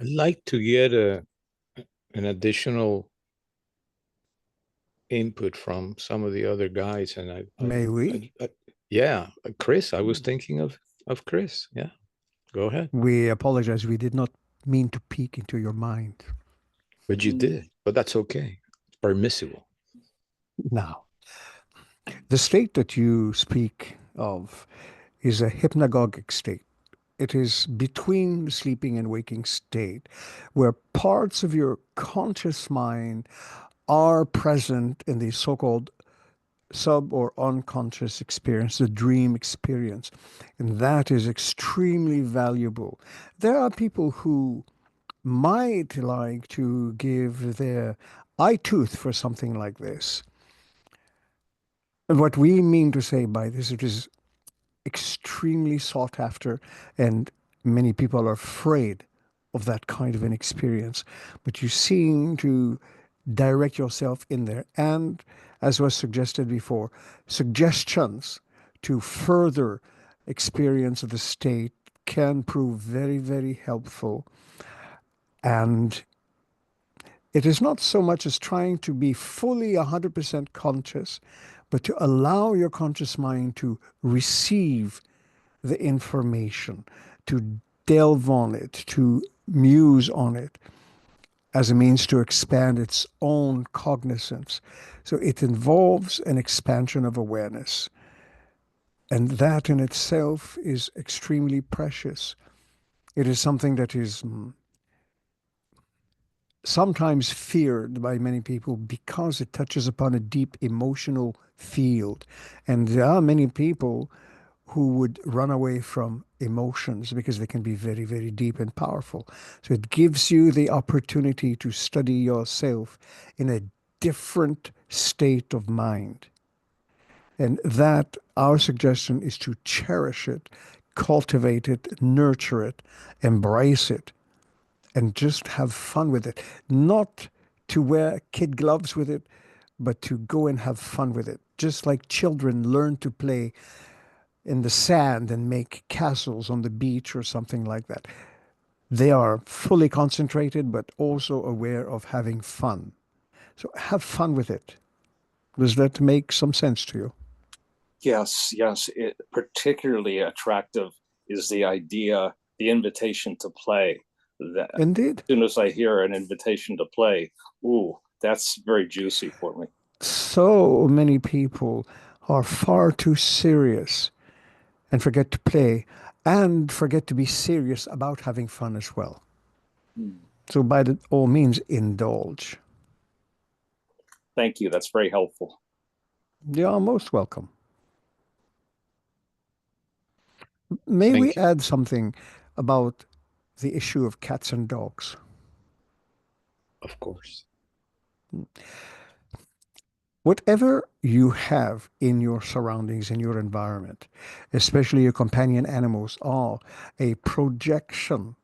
I'd like to get an additional input from some of the other guys, and May we? Yeah, Kris. I was thinking of Kris. Yeah, go ahead. We apologize. We did not mean to peek into your mind. But you did. But that's okay. It's permissible. Now, the state that you speak of is a hypnagogic state. It is between the sleeping and waking state, where parts of your conscious mind are present in the so-called sub or unconscious experience, the dream experience. And that is extremely valuable. There are people who might like to give their eye tooth for something like this. And what we mean to say by this, it is extremely sought after, and many people are afraid of that kind of an experience. But you seem to direct yourself in there. And as was suggested before, suggestions to further experience of the state can prove very, very helpful. And It is not so much as trying to be fully 100% conscious, but to allow your conscious mind to receive the information, to delve on it, to muse on it as a means to expand its own cognizance. So it involves an expansion of awareness. And that in itself is extremely precious. It is something that is sometimes feared by many people because it touches upon a deep emotional field. And there are many people who would run away from emotions because they can be very, very deep and powerful. So it gives you the opportunity to study yourself in a different state of mind. And that, our suggestion is to cherish it, cultivate it, nurture it, embrace it, and just have fun with it. Not to wear kid gloves with it, but to go and have fun with it. Just like children learn to play in the sand and make castles on the beach or something like that. They are fully concentrated, but also aware of having fun. So have fun with it. Does that make some sense to you? Yes, yes. Particularly attractive is the idea, the invitation to play. That, indeed. As soon as I hear an invitation to play, ooh, that's very juicy for me. So many people are far too serious and forget to play and forget to be serious about having fun as well. So by all means, indulge. Thank you. That's very helpful. You are most welcome. May we add something about the issue of cats and dogs? Of course. Whatever you have in your surroundings, in your environment, especially your companion animals, are a projection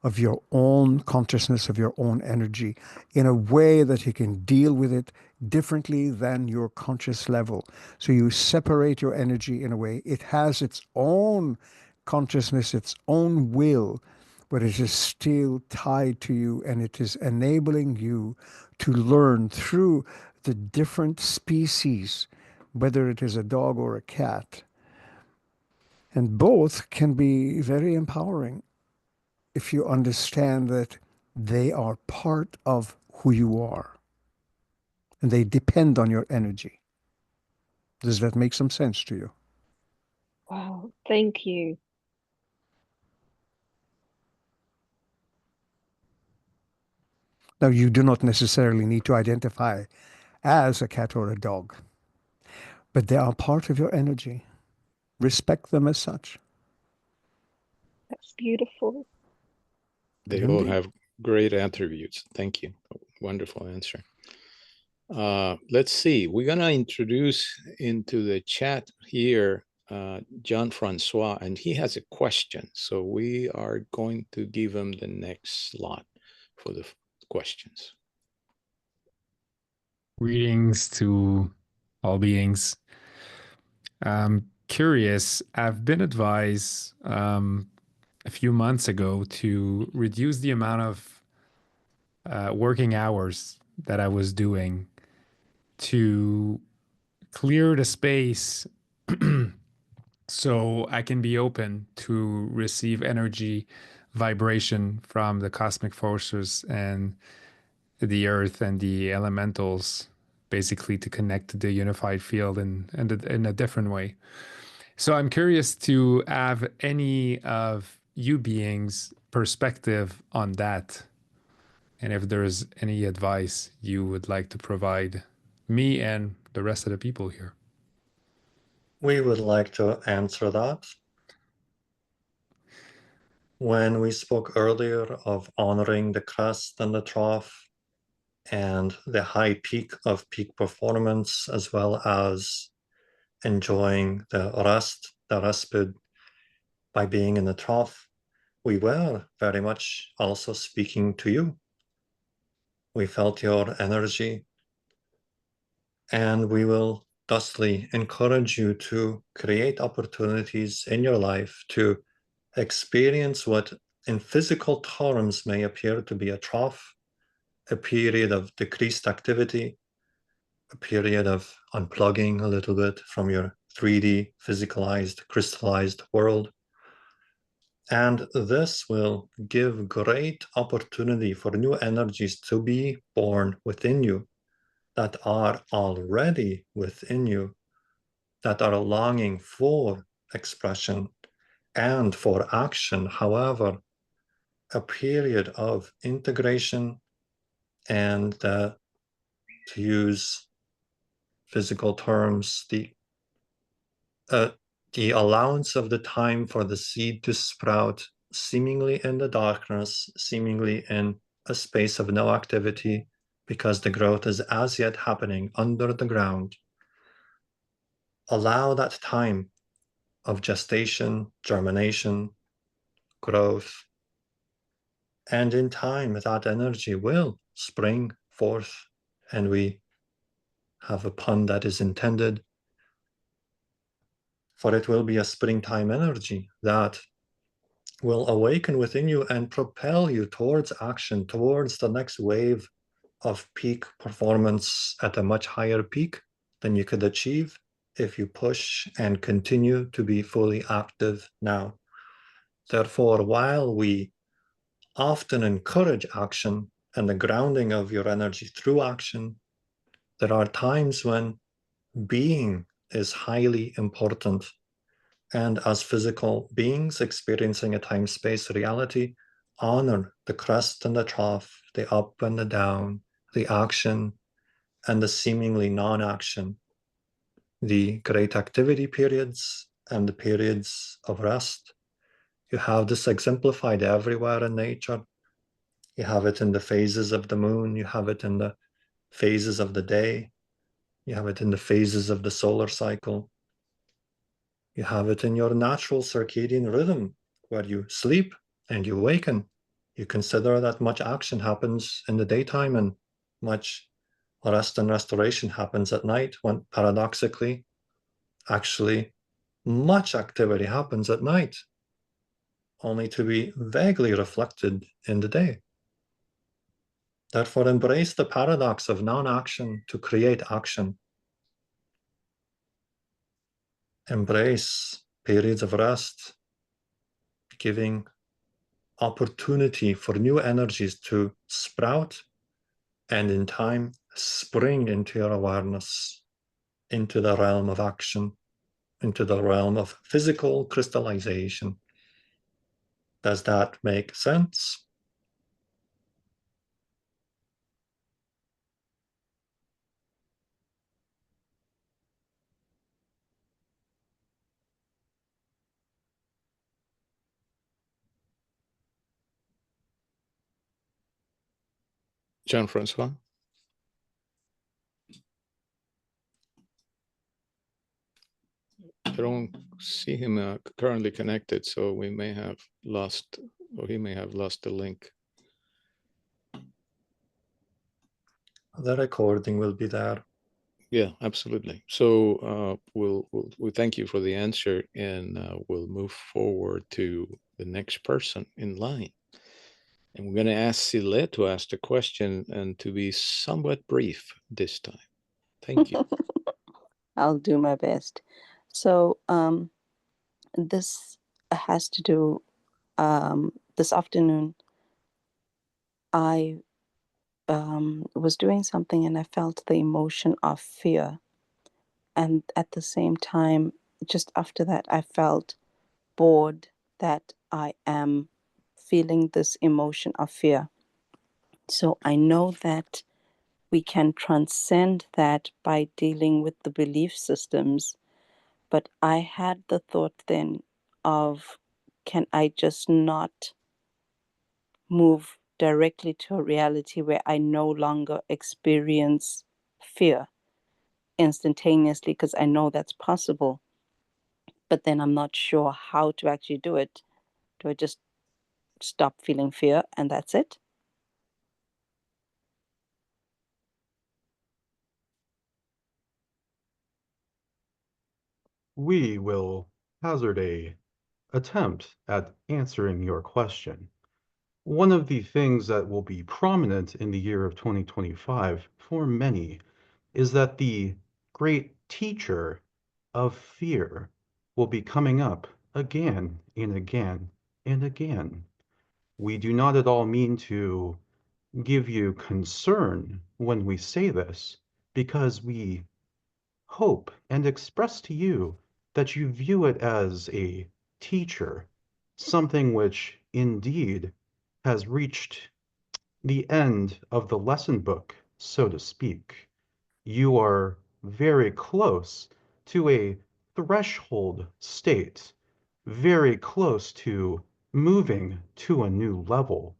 of your own consciousness, of your own energy, in a way that you can deal with it differently than your conscious level. So you separate your energy in a way. It has its own consciousness, its own will, but it is still tied to you, and it is enabling you to learn through the different species, whether it is a dog or a cat. And both can be very empowering if you understand that they are part of who you are and they depend on your energy. Does that make some sense to you? Wow, thank you. Now, you do not necessarily need to identify as a cat or a dog, but they are part of your energy. Respect them as such. That's beautiful. They all have great attributes. Thank you. Wonderful answer. Let's see. We're going to introduce into the chat here John Francois, and he has a question. So we are going to give him the next slot for the questions. Greetings to all beings. I'm curious, I've been advised a few months ago to reduce the amount of working hours that I was doing to clear the space so I can be open to receive energy vibration from the cosmic forces and the earth and the elementals, basically to connect to the unified field in a different way. So I'm curious to have any of you beings' perspective on that, and if there's any advice you would like to provide me and the rest of the people here. We would like to answer that. When we spoke earlier of honoring the crest and the trough and the high peak of peak performance, as well as enjoying the rest, the respite by being in the trough, we were very much also speaking to you. We felt your energy, and we will thusly encourage you to create opportunities in your life to experience what in physical terms may appear to be a trough, a period of decreased activity, a period of unplugging a little bit from your 3D physicalized, crystallized world. And this will give great opportunity for new energies to be born within you that are already within you, that are longing for expression and for action. However, a period of integration and to use physical terms, the allowance of the time for the seed to sprout, seemingly in the darkness, seemingly in a space of no activity, because the growth is as yet happening under the ground. Allow that time of gestation, germination, growth, and in time that energy will spring forth, and we have a pun that is intended, for it will be a springtime energy that will awaken within you and propel you towards action, towards the next wave of peak performance at a much higher peak than you could achieve if you push and continue to be fully active now. Therefore, while we often encourage action and the grounding of your energy through action, there are times when being is highly important. And as physical beings experiencing a time-space reality, honor the crest and the trough, the up and the down, the action and the seemingly non-action, the great activity periods and the periods of rest. You have this exemplified everywhere in nature. You have it in the phases of the moon, you have it in the phases of the day, you have it in the phases of the solar cycle. You have it in your natural circadian rhythm, where you sleep and you awaken. You consider that much action happens in the daytime and much rest and restoration happens at night, when paradoxically, actually, much activity happens at night, only to be vaguely reflected in the day. Therefore, embrace the paradox of non-action to create action. Embrace periods of rest, giving opportunity for new energies to sprout and in time spring into your awareness, into the realm of action, into the realm of physical crystallization. Does that make sense? Jean-Francois? I don't see him currently connected, so we may have lost, or he may have lost the link. The recording will be there. Yeah, absolutely. So we'll thank you for the answer, and we'll move forward to the next person in line. And we're going to ask Sile to ask the question and to be somewhat brief this time. Thank you. I'll do my best. So this has to do, this afternoon, I was doing something and I felt the emotion of fear. And at the same time, just after that, I felt bored that I am feeling this emotion of fear. So I know that we can transcend that by dealing with the belief systems. But I had the thought then of, can I just not move directly to a reality where I no longer experience fear instantaneously, because I know that's possible. But then I'm not sure how to actually do it. Do I just stop feeling fear and that's it? We will hazard a attempt at answering your question. One of the things that will be prominent in the year of 2025 for many is that the great teacher of fear will be coming up again and again and again. We do not at all mean to give you concern when we say this, because we hope and express to you that you view it as a teacher, something which indeed has reached the end of the lesson book, so to speak. You are very close to a threshold state, very close to moving to a new level,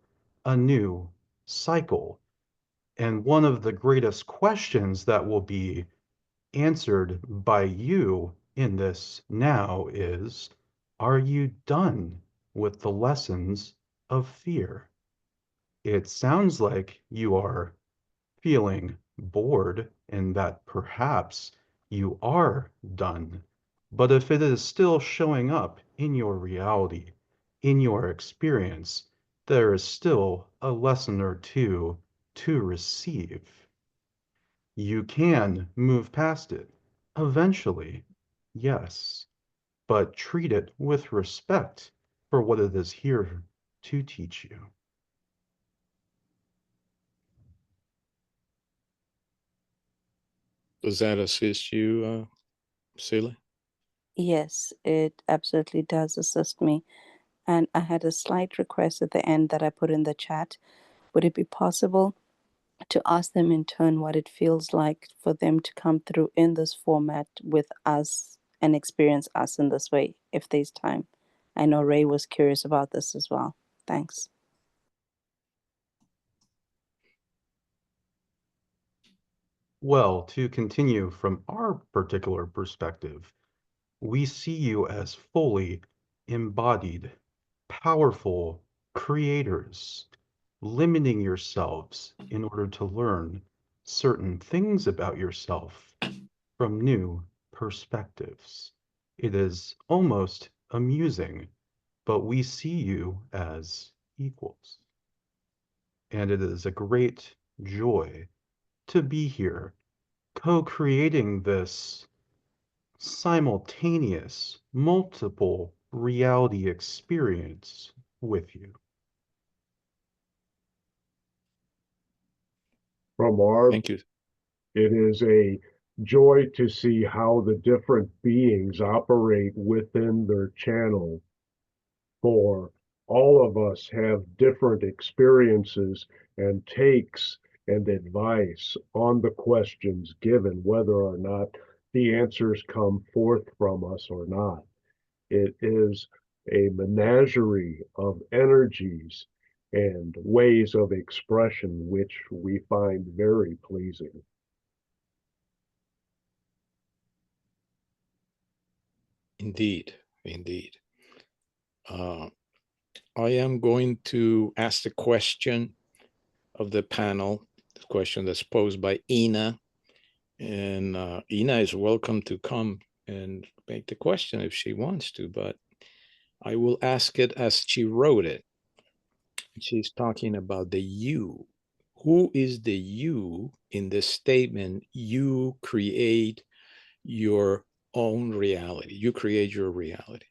a new cycle. And one of the greatest questions that will be answered by you in this now is, are you done with the lessons of fear? It sounds like you are feeling bored and that perhaps you are done. But if it is still showing up in your reality, in your experience, there is still a lesson or two to receive. You can move past it eventually, yes, but treat it with respect for what it is here to teach you. Does that assist you, Celia? Yes, it absolutely does assist me. And I had a slight request at the end that I put in the chat. Would it be possible to ask them in turn what it feels like for them to come through in this format with us and experience us in this way, if there's time? I know Ray was curious about this as well. Thanks. Well, to continue from our particular perspective, we see you as fully embodied, powerful creators, limiting yourselves in order to learn certain things about yourself from new perspectives. It is almost amusing, but we see you as equals. And it is a great joy to be here, co-creating this simultaneous, multiple reality experience with you. Thank you. It is a joy to see how the different beings operate within their channel. For all of us have different experiences and takes and advice on the questions given, whether or not the answers come forth from us or not. It is a menagerie of energies and ways of expression which we find very pleasing. Indeed, indeed. I am going to ask the question of the panel, the question that's posed by Ina. And Ina is welcome to come and make the question if she wants to, but I will ask it as she wrote it. She's talking about the you. Who is the you in the statement, you create your own reality? You create your reality.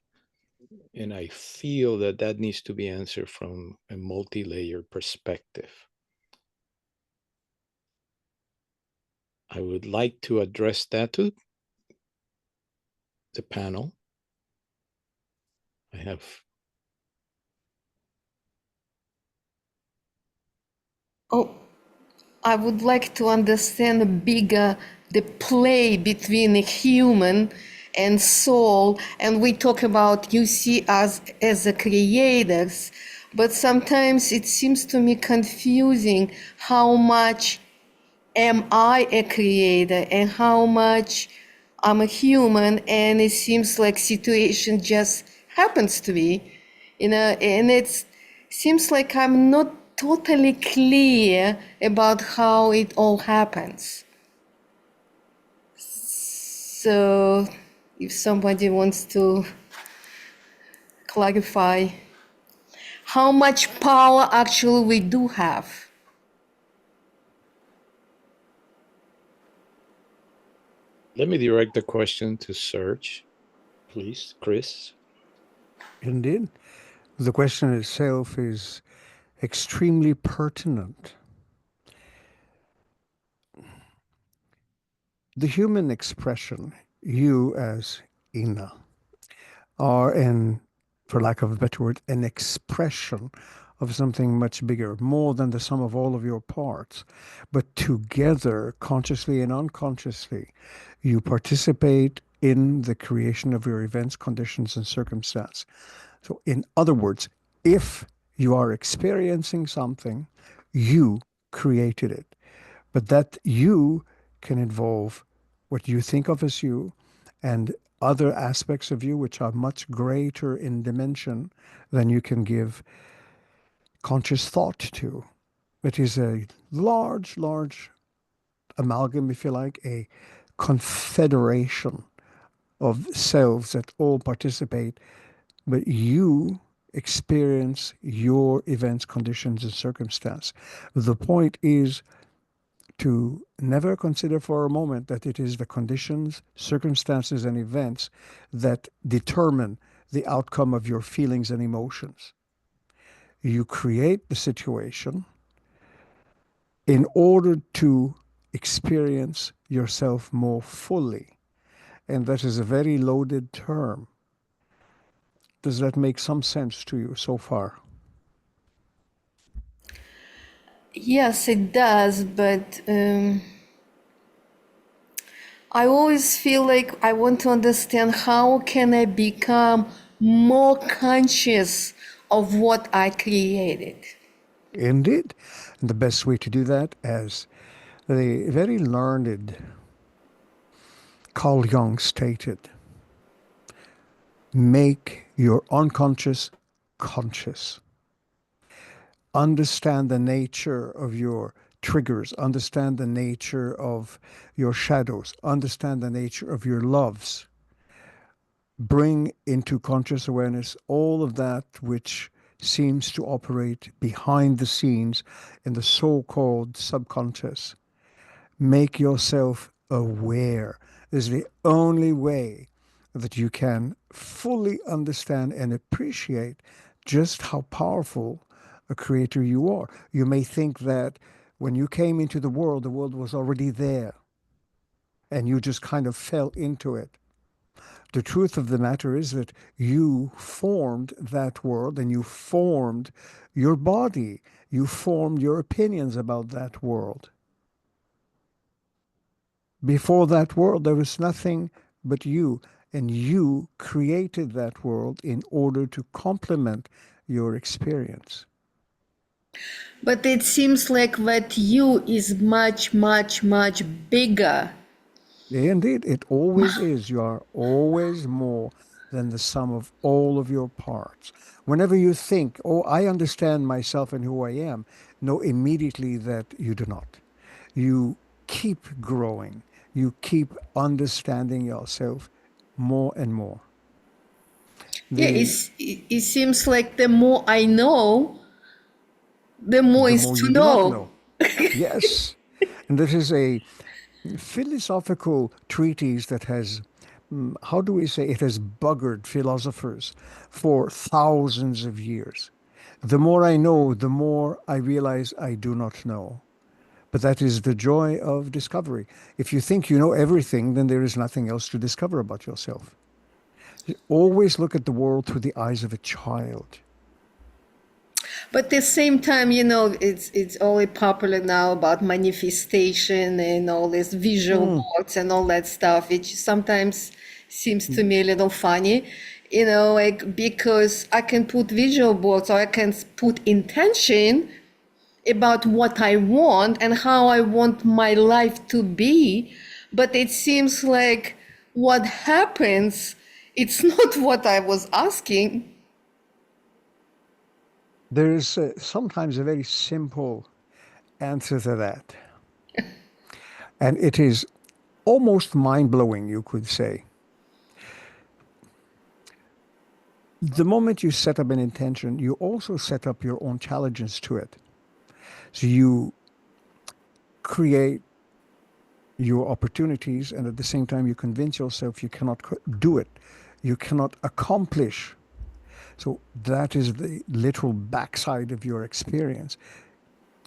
And I feel that that needs to be answered from a multi-layer perspective. I would like to address that to the panel. I have. Oh, I would like to understand bigger the play between a human and soul. And we talk about you see us as the creators, but sometimes it seems to me confusing how much am I a creator and how much I'm a human, and it seems like situation just happens to be, and it seems like I'm not totally clear about how it all happens. So if somebody wants to clarify how much power actually we do have. Let me direct the question to Serge, please, Kris. Indeed. The question itself is extremely pertinent. The human expression, you as Ina, are for lack of a better word, an expression of something much bigger, more than the sum of all of your parts. But together, consciously and unconsciously, you participate in the creation of your events, conditions, and circumstance. So in other words, if you are experiencing something, you created it. But that you can involve what you think of as you and other aspects of you which are much greater in dimension than you can give conscious thought to. It is a large, large amalgam, if you like, a confederation of selves that all participate, but you experience your events, conditions, and circumstance. The point is to never consider for a moment that it is the conditions, circumstances, and events that determine the outcome of your feelings and emotions. You create the situation in order to experience yourself more fully. And that is a very loaded term. Does that make some sense to you so far? Yes, it does, but I always feel like I want to understand how can I become more conscious of what I created. Indeed. And the best way to do that, as the very learned Carl Jung stated, make your unconscious conscious. Understand the nature of your triggers, understand the nature of your shadows, understand the nature of your loves. Bring into conscious awareness all of that which seems to operate behind the scenes in the so-called subconscious. Make yourself aware. This is the only way that you can fully understand and appreciate just how powerful a creator you are. You may think that when you came into the world was already there, and you just kind of fell into it. The truth of the matter is that you formed that world, and you formed your body. You formed your opinions about that world. Before that world, there was nothing but you, and you created that world in order to complement your experience. But it seems like that you is much, much, much bigger. Indeed, it always is. You are always more than the sum of all of your parts. Whenever you think, oh, I understand myself and who I am, know immediately that you do not. You keep growing. You keep understanding yourself more and more. It seems like the more I know, the more is more to you know. do not know. Yes. And this is a philosophical treatise that has, how do we say, it has buggered philosophers for thousands of years. The more I know, the more I realize I do not know. But that is the joy of discovery. If you think you know everything, then there is nothing else to discover about yourself. You always look at the world through the eyes of a child. But at the same time, you know, it's all popular now about manifestation and all this visual boards and all that stuff. It sometimes seems to me a little funny, you know, like because I can put visual boards or I can put intention about what I want and how I want my life to be. But it seems like what happens, it's not what I was asking. There is sometimes a very simple answer to that. And it is almost mind-blowing, you could say. the moment you set up an intention, you also set up your own challenges to it. So you create your opportunities, and at the same time, you convince yourself you cannot do it. You cannot accomplish. So that is the literal backside of your experience.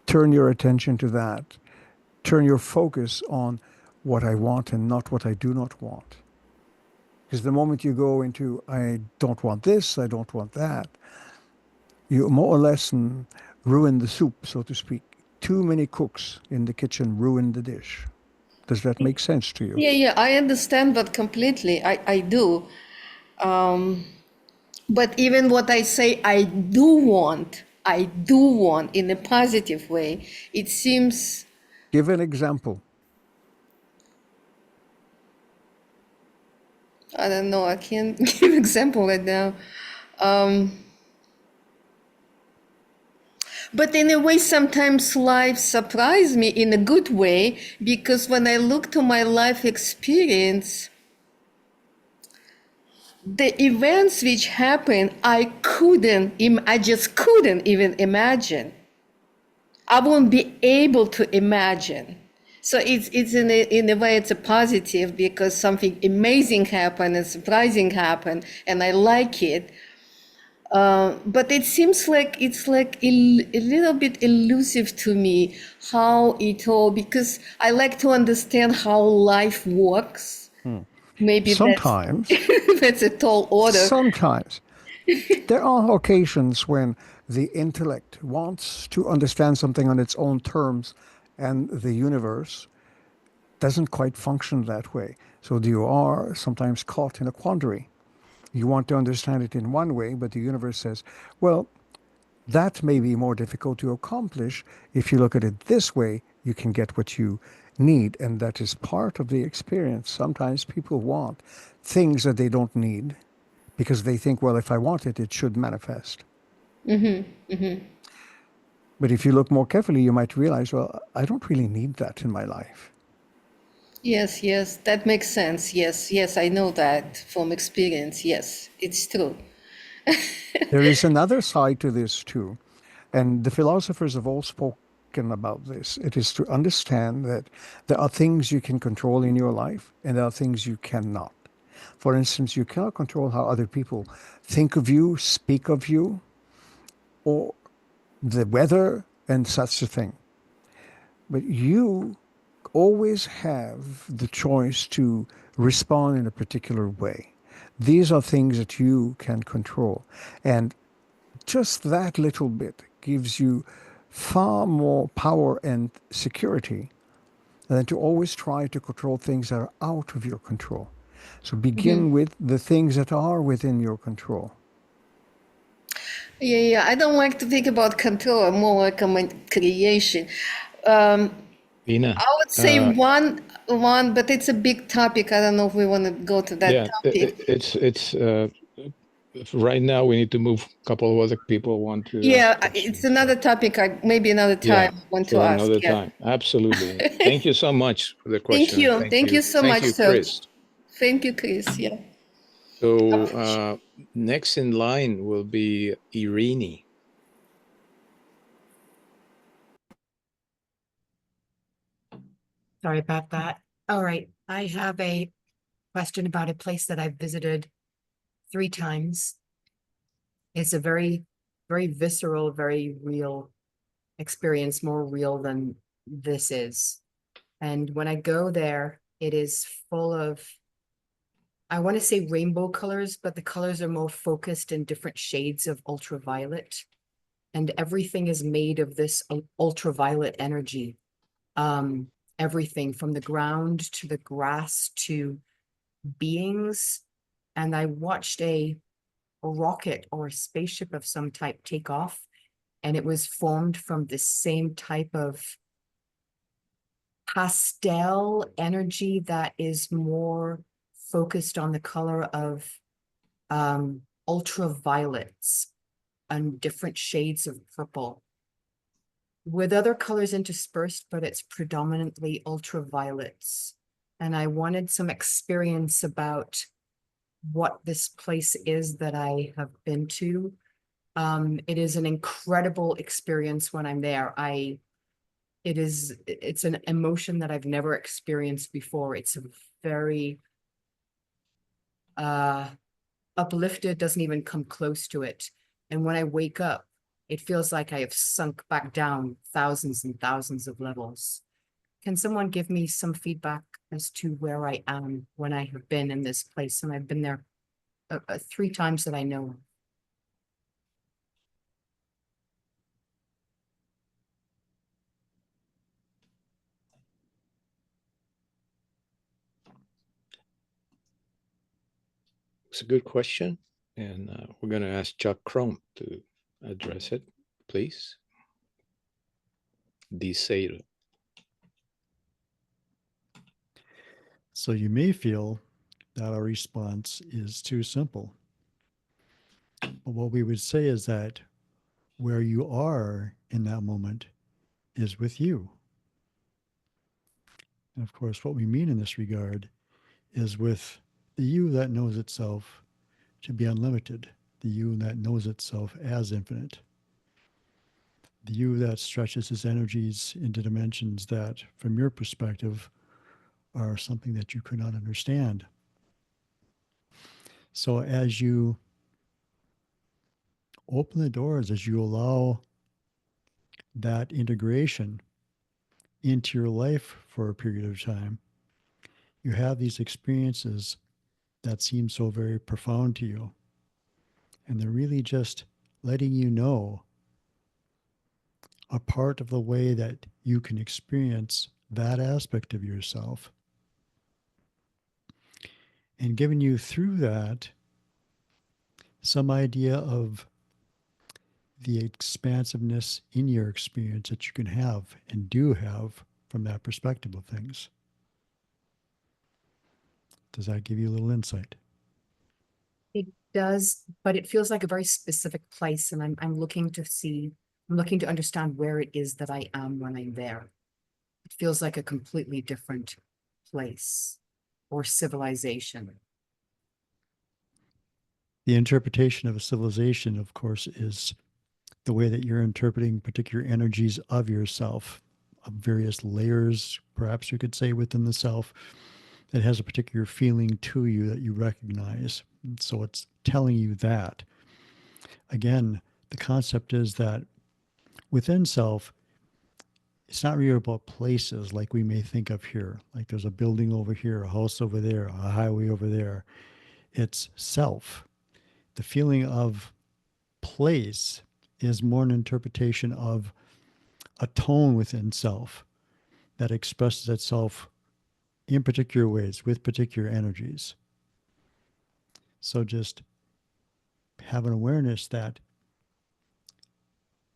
Turn your attention to that. Turn your focus on what I want and not what I do not want. Because the moment you go into, I don't want this, I don't want that, you more or less ruin the soup, so to speak. Too many cooks in the kitchen ruin the dish. Does that make sense to you? Yeah, I understand that completely. I do. But even what I say I do want in a positive way, it seems. Give an example. I don't know, I can't give example right now. But in a way, sometimes life surprised me in a good way, because when I look to my life experience, the events which happened, I just couldn't even imagine. I won't be able to imagine. So it's in a way, it's a positive, because something amazing happened and surprising happened, and I like it. But it seems like it's like a little bit elusive to me how it all, because I like to understand how life works. Maybe sometimes that's a tall order. Sometimes there are occasions when the intellect wants to understand something on its own terms, and the universe doesn't quite function that way. So you are sometimes caught in a quandary. You want to understand it in one way, but the universe says, well, that may be more difficult to accomplish. If you look at it this way, you can get what you need. And that is part of the experience. Sometimes people want things that they don't need because they think, well, if I want it, it should manifest. But if you look more carefully, you might realize, well, I don't really need that in my life. Yes, that makes sense. Yes, I know that from experience. Yes, it's true. There is another side to this too. And the philosophers have all spoken about this. It is to understand that there are things you can control in your life and there are things you cannot. For instance, you cannot control how other people think of you, speak of you, or the weather and such a thing. But you always have the choice to respond in a particular way. These are things that you can control. And just that little bit gives you far more power and security than to always try to control things that are out of your control. So begin with the things that are within your control. Yeah, I don't like to think about control. I'm more like a creation. Ina, I would say one, but it's a big topic. I don't know if we want to go to that topic. It's right now we need to move. A couple of other people want to. Yeah, it's another topic. Maybe another time I want to ask. Another time. Absolutely. Thank you so much for the question. Thank you so much, Serge. Kris. Thank you, Kris. Yeah. So next in line will be Irini. Sorry about that. All right. I have a question about a place that I've visited 3 times. It's a very, very visceral, very real experience, more real than this is. And when I go there, it is full of, I want to say rainbow colors, but the colors are more focused in different shades of ultraviolet. And everything is made of this ultraviolet energy. Everything from the ground to the grass to beings. And I watched a rocket or a spaceship of some type take off, and it was formed from the same type of pastel energy that is more focused on the color of ultraviolets and different shades of purple, with other colors interspersed, but it's predominantly ultraviolets. And I wanted some experience about what this place is that I have been to. It is an incredible experience when I'm there. It's an emotion that I've never experienced before. It's a very uplifted, doesn't even come close to it. And when I wake up, it feels like I have sunk back down thousands and thousands of levels. Can someone give me some feedback as to where I am when I have been in this place? And I've been there 3 times that I know of. It's a good question, and we're going to ask Chuck Crom to address it, please. Dsetu. So you may feel that our response is too simple. But what we would say is that where you are in that moment is with you. And of course, what we mean in this regard is with the you that knows itself to be unlimited, the you that knows itself as infinite, the you that stretches its energies into dimensions that, from your perspective, are something that you could not understand. So as you open the doors, as you allow that integration into your life for a period of time, you have these experiences that seem so very profound to you. And they're really just letting you know a part of the way that you can experience that aspect of yourself. And giving you through that some idea of the expansiveness in your experience that you can have and do have from that perspective of things. Does that give you a little insight? It does, but it feels like a very specific place, and I'm looking to understand where it is that I am when I'm there. It feels like a completely different place or civilization. The interpretation of a civilization, of course, is the way that you're interpreting particular energies of yourself, of various layers, perhaps you could say, within the self, that has a particular feeling to you that you recognize. And so it's telling you that. Again, the concept is that within self, it's not really about places like we may think of here, like there's a building over here, a house over there, a highway over there. It's self. The feeling of place is more an interpretation of a tone within self that expresses itself in particular ways with particular energies. So just have an awareness that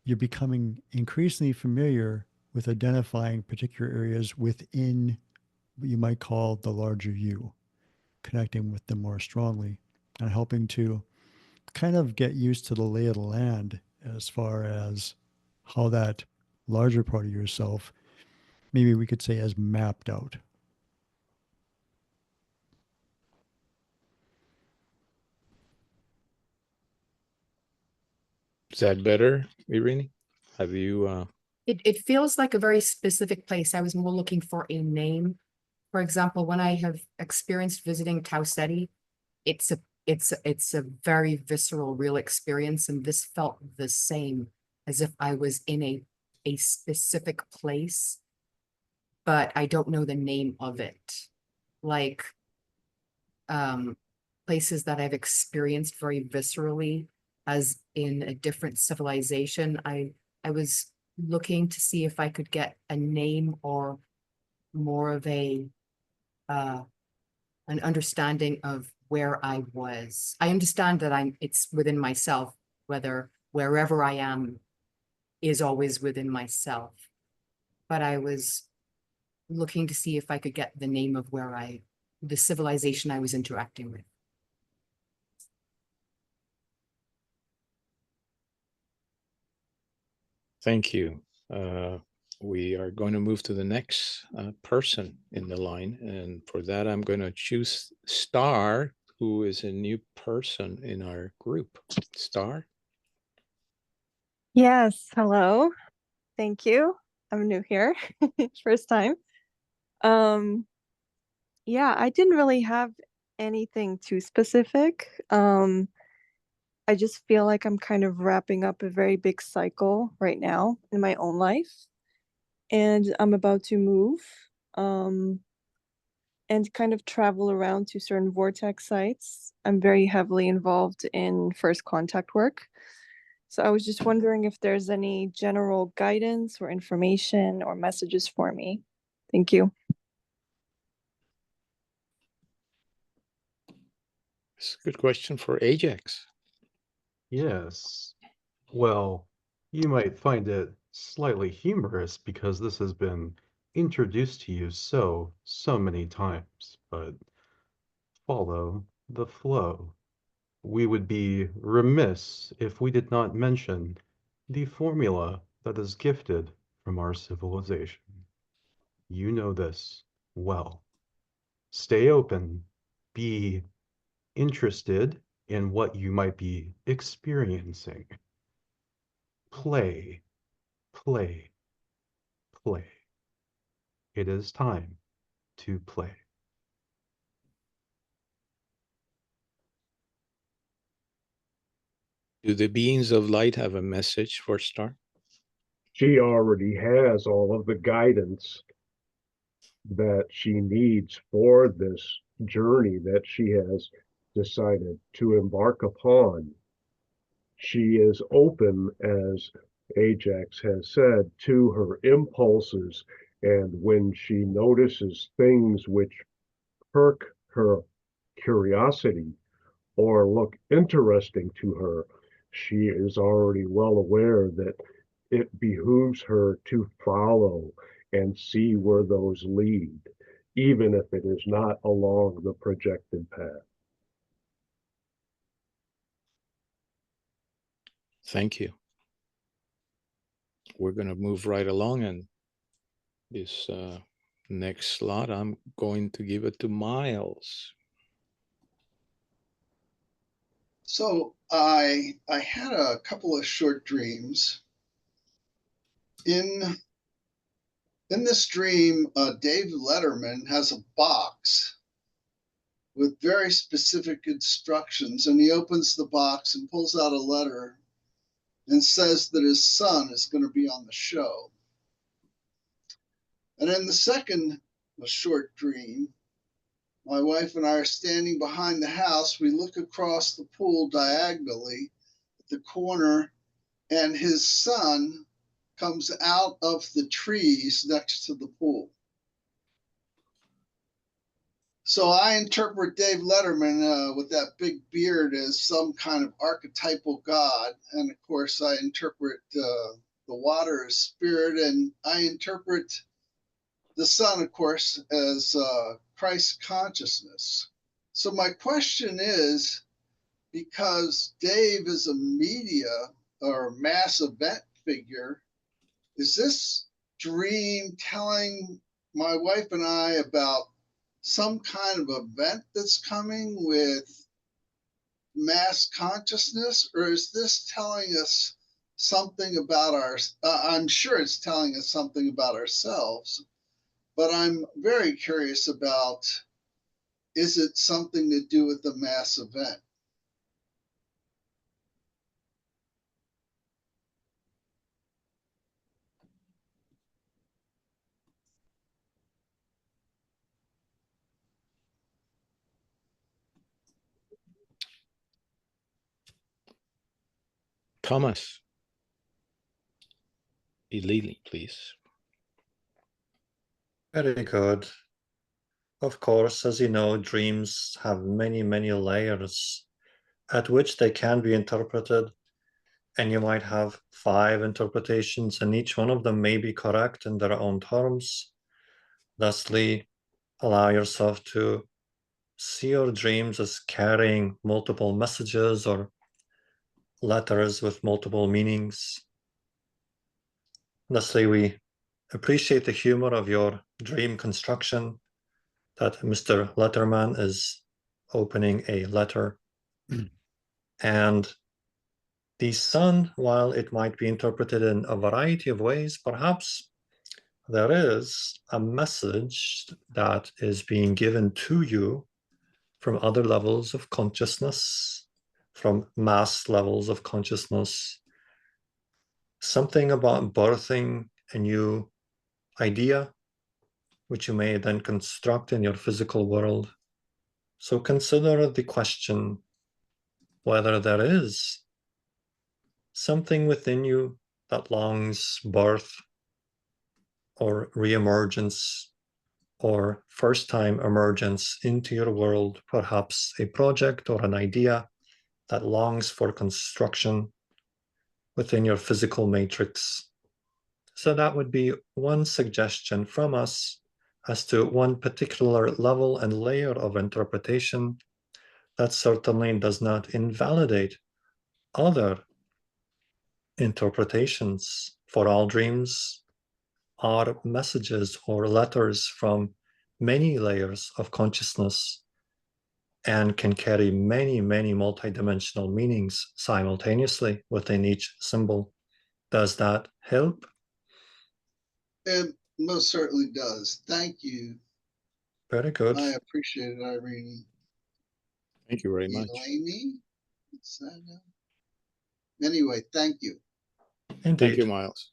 you're becoming increasingly familiar with identifying particular areas within what you might call the larger you, connecting with them more strongly and helping to kind of get used to the lay of the land as far as how that larger part of yourself, maybe we could say, as mapped out. Is that better, Irene? Have you... It feels like a very specific place. I was more looking for a name. For example, when I have experienced visiting Tau Ceti, it's a very visceral, real experience, and this felt the same, as if I was in a specific place, but I don't know the name of it. Like places that I've experienced very viscerally, as in a different civilization. I was looking to see if I could get a name or more of an understanding of where I was. I understand that it's within myself, wherever I am is always within myself. But I was looking to see if I could get the name of the civilization I was interacting with. Thank you. We are going to move to the next person in the line. And for that, I'm going to choose Star who is a new person in our group. Star? Yes, hello. Thank you. I'm new here. First time. Yeah, I didn't really have anything too specific. I just feel like I'm kind of wrapping up a very big cycle right now in my own life. And I'm about to move and kind of travel around to certain vortex sites. I'm very heavily involved in first contact work. So I was just wondering if there's any general guidance or information or messages for me. Thank you. It's a good question for Ajax. Yes. Well, you might find it slightly humorous because this has been introduced to you so many times, but follow the flow. We would be remiss if we did not mention the formula that is gifted from our civilization. You know this well. Stay open, be interested in what you might be experiencing. Play, play, play. It is time to play. Do the beings of light have a message for Star? She already has all of the guidance that she needs for this journey that she has decided to embark upon. She is open, as Ajax has said, to her impulses, and when she notices things which perk her curiosity or look interesting to her, she is already well aware that it behooves her to follow and see where those lead, even if it is not along the projected path. Thank you. We're going to move right along, and this next slot, I'm going to give it to Miles. So I had a couple of short dreams. In this dream, David Letterman has a box with very specific instructions, and he opens the box and pulls out a letter and says that his son is going to be on the show. And in the second short dream, my wife and I are standing behind the house. We look across the pool diagonally at the corner, and his son comes out of the trees next to the pool. So I interpret Dave Letterman with that big beard as some kind of archetypal god. And of course, I interpret the water as spirit, and I interpret the sun, of course, as Christ consciousness. So my question is, because Dave is a media or mass event figure, is this dream telling my wife and I about some kind of event that's coming with mass consciousness, or is this telling us something about I'm sure it's telling us something about ourselves, but I'm very curious about, is it something to do with the mass event? Thomas Illi, please. Very good. Of course, as you know, dreams have many layers at which they can be interpreted, and you might have 5 interpretations, and each one of them may be correct in their own terms. Thusly, allow yourself to see your dreams as carrying multiple messages or letters with multiple meanings. Thusly, we appreciate the humor of your dream construction that Mr. Letterman is opening a letter. And the sun, while it might be interpreted in a variety of ways, perhaps there is a message that is being given to you from other levels of consciousness, from mass levels of consciousness, something about birthing a new idea, which you may then construct in your physical world. So consider the question whether there is something within you that longs birth or reemergence or first-time emergence into your world, perhaps a project or an idea that longs for construction within your physical matrix. So that would be one suggestion from us as to one particular level and layer of interpretation that certainly does not invalidate other interpretations. For all dreams are messages or letters from many layers of consciousness and can carry many, many multidimensional meanings simultaneously within each symbol. Does that help? It most certainly does. Thank you. Very good. I appreciate it, Irene. Thank you very much. Elaine? What's that now? Anyway, thank you. Indeed. Thank you, Miles.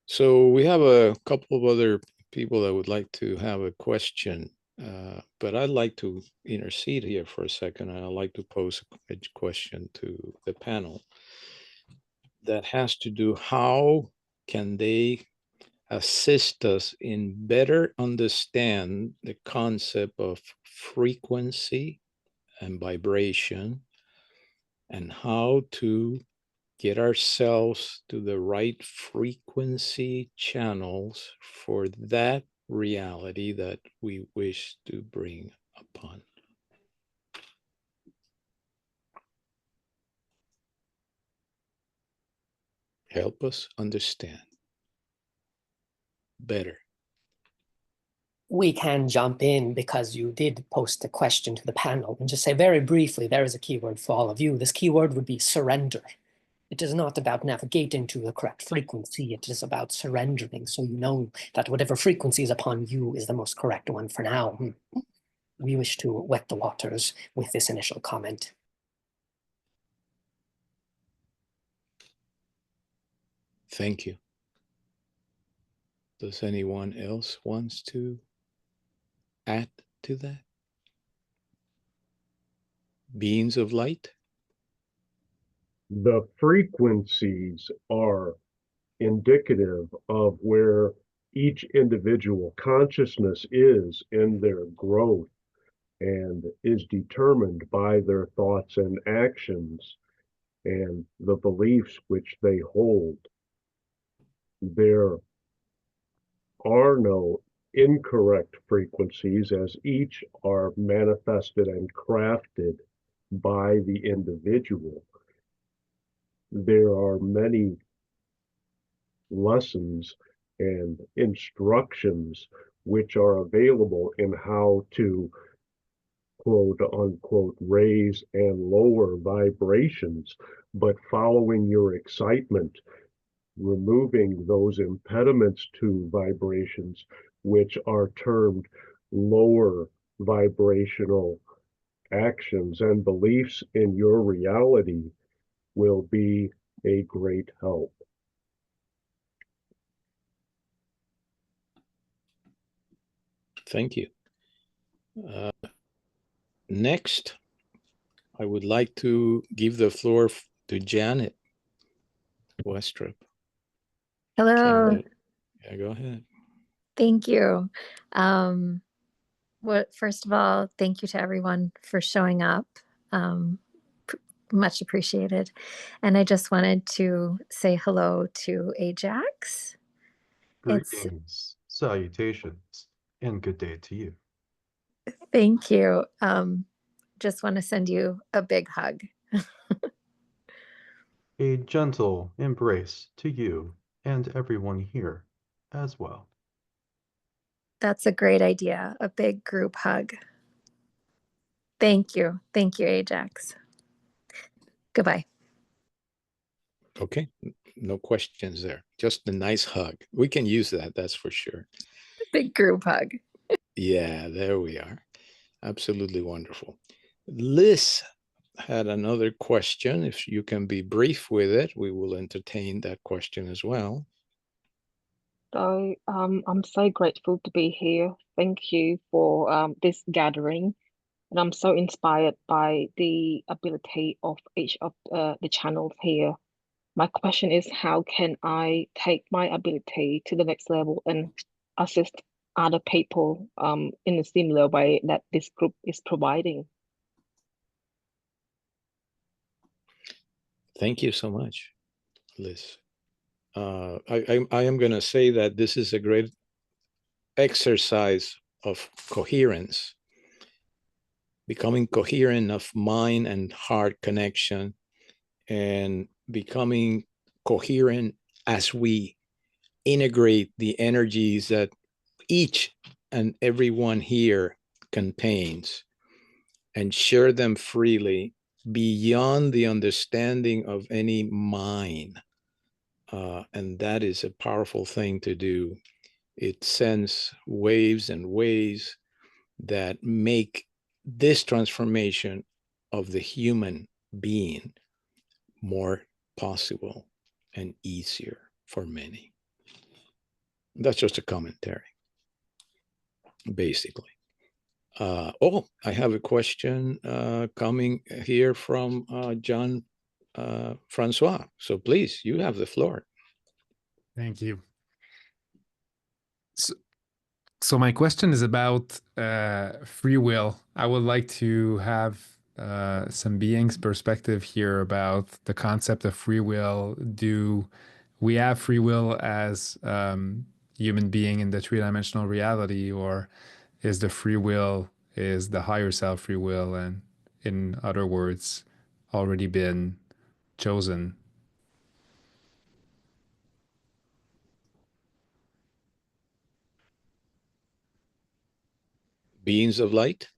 So we have a couple of other people that would like to have a question, but I'd like to intercede here for a second, and I'd like to pose a question to the panel that has to do, how can they assist us in better understand the concept of frequency and vibration, and how to get ourselves to the right frequency channels for that reality that we wish to bring upon. Help us understand better. We can jump in because you did post a question to the panel and just say very briefly, there is a keyword for all of you. This keyword would be surrender. It is not about navigating to the correct frequency. It is about surrendering. So you know that whatever frequency is upon you is the most correct one for now. We wish to wet the waters with this initial comment. Thank you. Does anyone else wants to add to that? Beings of light? The frequencies are indicative of where each individual consciousness is in their growth and is determined by their thoughts and actions and the beliefs which they hold. There are no incorrect frequencies, as each are manifested and crafted by the individual. There are many lessons and instructions which are available in how to quote unquote raise and lower vibrations, but following your excitement, removing those impediments to vibrations, which are termed lower vibrational actions and beliefs in your reality, will be a great help. Thank you. Next, I would like to give the floor to Janet Westrup. Hello. Janet, yeah, go ahead. Thank you. First of all, thank you to everyone for showing up. Much appreciated. And I just wanted to say hello to Ajax. Greetings, salutations, and good day to you. Thank you. Just want to send you a big hug. A gentle embrace to you and everyone here as well. That's a great idea. A big group hug. Thank you. Thank you, Ajax. Goodbye. Okay, no questions there. Just a nice hug. We can use that, that's for sure. Big group hug. Yeah, there we are. Absolutely wonderful. Liz had another question. If you can be brief with it, we will entertain that question as well. So I'm so grateful to be here. Thank you for this gathering. And I'm so inspired by the ability of each of the channels here. My question is, how can I take my ability to the next level and assist other people in a similar way that this group is providing? Thank you so much, Liz. I am going to say that this is a great exercise of coherence, becoming coherent of mind and heart connection, and becoming coherent as we integrate the energies that each and every one here contains and share them freely beyond the understanding of any mind. And that is a powerful thing to do. It sends waves and ways that make this transformation of the human being more possible and easier for many. That's just a commentary, basically. Oh, I have a question coming here from John Francois. So please, you have the floor. Thank you. So my question is about free will. I would like to have some beings' perspective here about the concept of free will. Do we have free will as human being in the three-dimensional reality, or is the free will is the higher self free will, and in other words, already been chosen? Beings of light?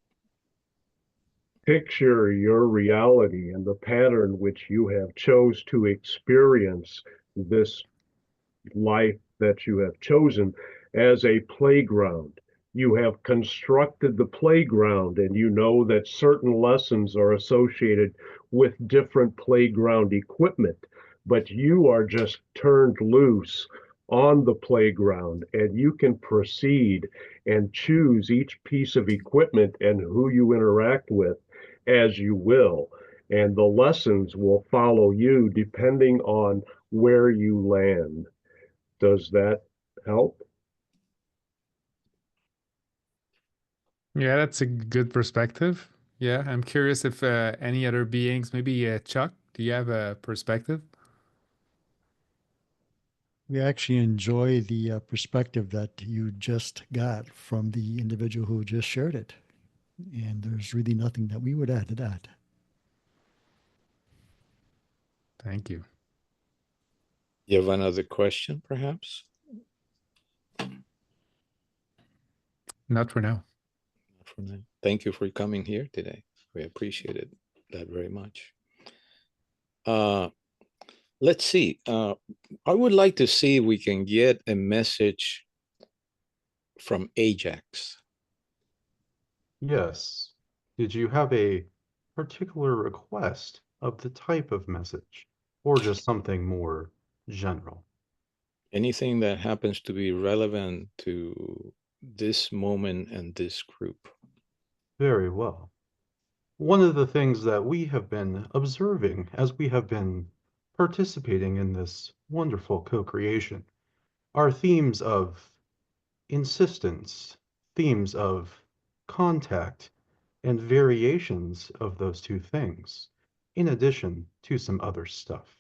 Picture your reality and the pattern which you have chose to experience this life that you have chosen as a playground. You have constructed the playground, and you know that certain lessons are associated with different playground equipment, but you are just turned loose on the playground, and you can proceed and choose each piece of equipment and who you interact with as you will. And the lessons will follow you depending on where you land. Does that help? Yeah, that's a good perspective. Yeah, I'm curious if any other beings, maybe Chuck, do you have a perspective? We actually enjoy the perspective that you just got from the individual who just shared it. And there's really nothing that we would add to that. Thank you. You have another question, perhaps? Not for now. Not for now. Thank you for coming here today. We appreciated that very much. Let's see. I would like to see if we can get a message from Ajax. Yes. Did you have a particular request of the type of message, or just something more general? Anything that happens to be relevant to this moment and this group. Very well. One of the things that we have been observing as we have been participating in this wonderful co-creation are themes of insistence, themes of contact, and variations of those two things, in addition to some other stuff.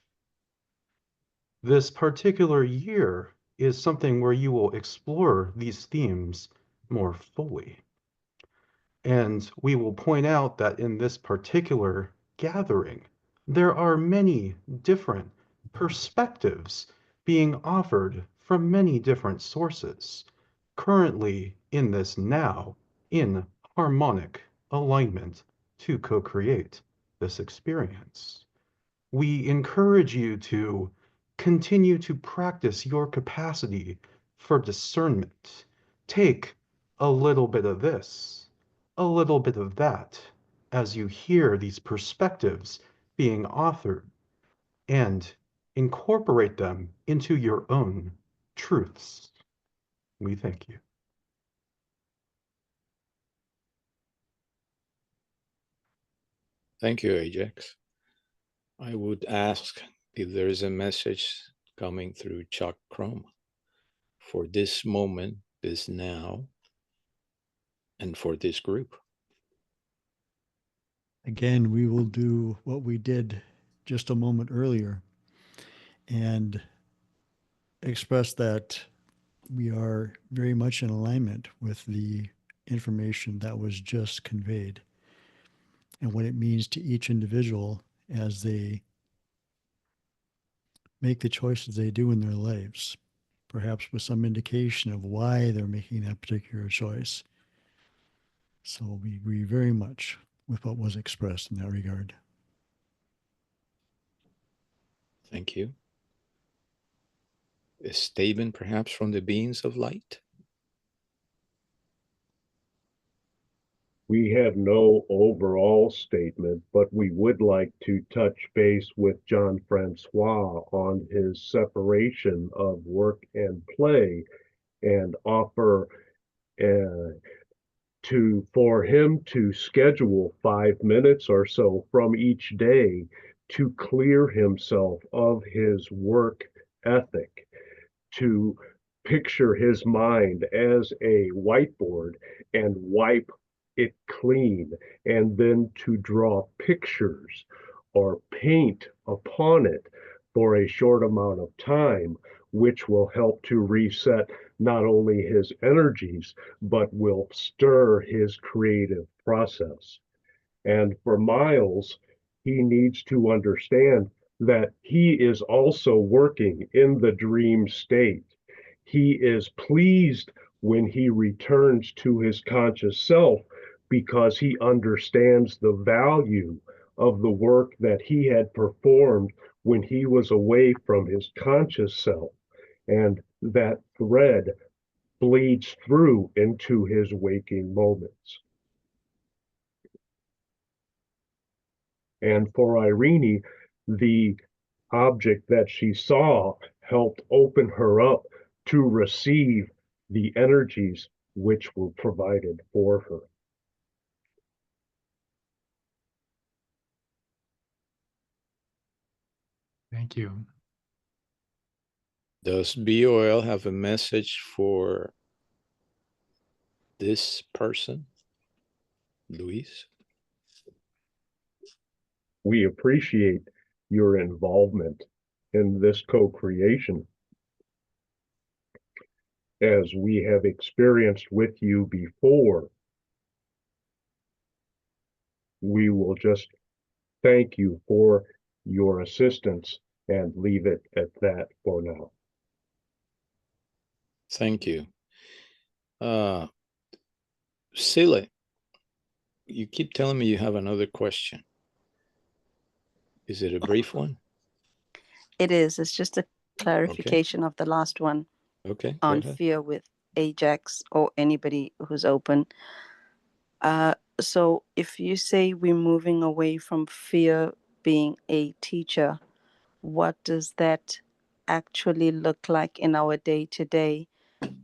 This particular year is something where you will explore these themes more fully. And we will point out that in this particular gathering, there are many different perspectives being offered from many different sources, currently in this now, in harmonic alignment to co-create this experience. We encourage you to continue to practice your capacity for discernment. Take a little bit of this, a little bit of that, as you hear these perspectives being offered, and incorporate them into your own truths. We thank you. Thank you, Ajax. I would ask if there is a message coming through Chuck Crom for this moment, this now, and for this group. Again, we will do what we did just a moment earlier and express that we are very much in alignment with the information that was just conveyed and what it means to each individual as they make the choices they do in their lives, perhaps with some indication of why they're making that particular choice. So we agree very much with what was expressed in that regard. Thank you. A statement perhaps from the beings of light? We have no overall statement, but we would like to touch base with John Francois on his separation of work and play and offer for him to schedule 5 minutes or so from each day to clear himself of his work ethic, to picture his mind as a whiteboard and wipe it clean, and then to draw pictures or paint upon it for a short amount of time, which will help to reset not only his energies, but will stir his creative process. And for Miles, he needs to understand that he is also working in the dream state. He is pleased when he returns to his conscious self because he understands the value of the work that he had performed when he was away from his conscious self. And that thread bleeds through into his waking moments. And for Irene, the object that she saw helped open her up to receive the energies which were provided for her. Thank you. Does BOL have a message for this person, Luis? We appreciate your involvement in this co-creation. As we have experienced with you before, we will just thank you for your assistance and leave it at that for now. Thank you. Silly, you keep telling me you have another question. Is it a brief one? It is. It's just a clarification of the last one. Okay. On fear with Ajax or anybody who's open. So if you say we're moving away from fear being a teacher, what does that actually look like in our day-to-day,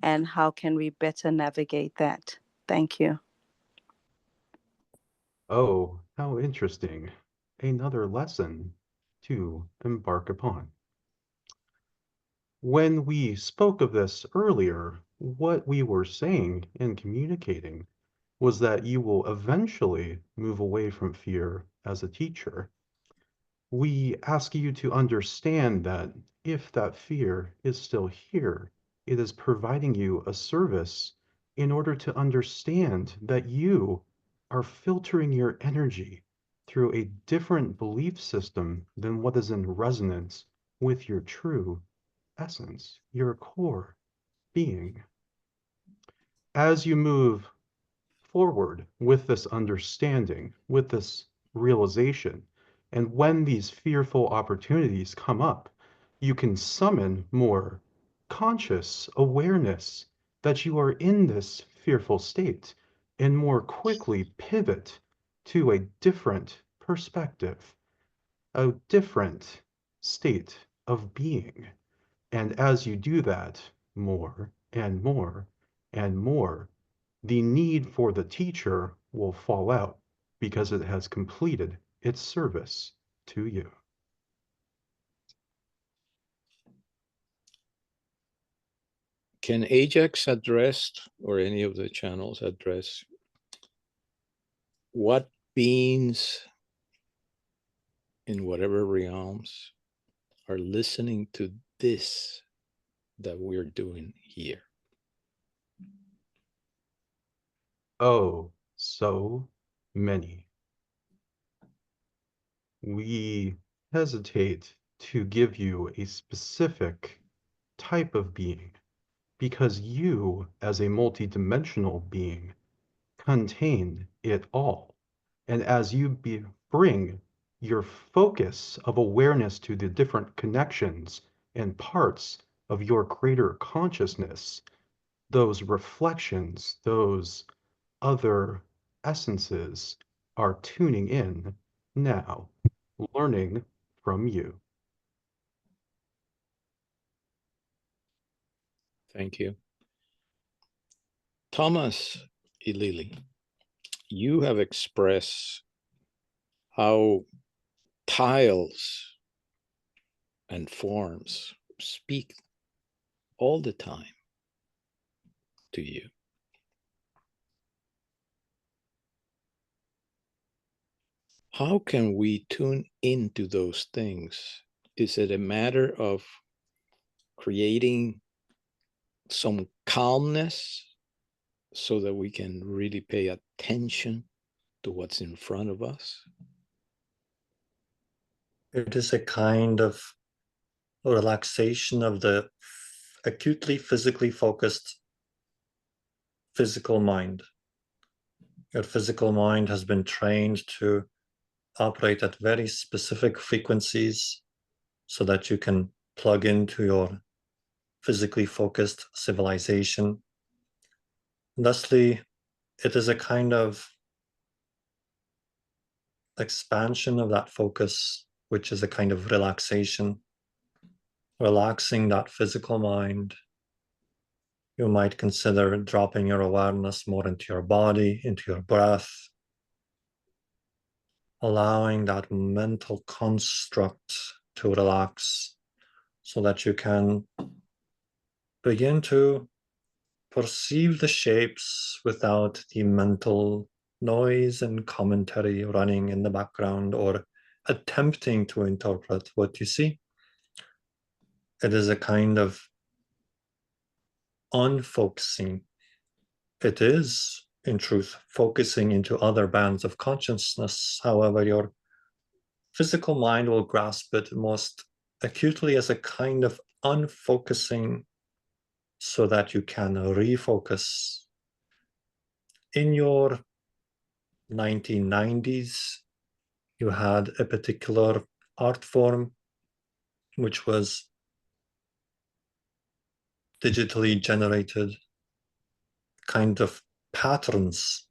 and how can we better navigate that? Thank you. Oh, how interesting. Another lesson to embark upon. When we spoke of this earlier, what we were saying and communicating was that you will eventually move away from fear as a teacher. We ask you to understand that if that fear is still here, it is providing you a service in order to understand that you are filtering your energy through a different belief system than what is in resonance with your true essence, your core being. As you move forward with this understanding, with this realization. And when these fearful opportunities come up, you can summon more conscious awareness that you are in this fearful state and more quickly pivot to a different perspective, a different state of being. And as you do that more and more and more, the need for the teacher will fall out because it has completed its service to you. Can Ajax address, or any of the channels address, what beings in whatever realms are listening to this that we're doing here? Oh, so many. We hesitate to give you a specific type of being because you, as a multidimensional being, contain it all. And as you bring your focus of awareness to the different connections and parts of your greater consciousness, those reflections, those other essences are tuning in now, learning from you. Thank you. Thomas Illi, you have expressed how tiles and forms speak all the time to you. How can we tune into those things? Is it a matter of creating some calmness so that we can really pay attention to what's in front of us? It is a kind of relaxation of the acutely physically focused physical mind. Your physical mind has been trained to operate at very specific frequencies so that you can plug into your physically focused civilization. Thusly, it is a kind of expansion of that focus, which is a kind of relaxation, relaxing that physical mind. You might consider dropping your awareness more into your body, into your breath, allowing that mental construct to relax so that you can begin to perceive the shapes without the mental noise and commentary running in the background or attempting to interpret what you see. It is a kind of unfocusing. It is, in truth, focusing into other bands of consciousness. However, your physical mind will grasp it most acutely as a kind of unfocusing so that you can refocus. In your 1990s, you had a particular art form which was digitally generated kind of patterns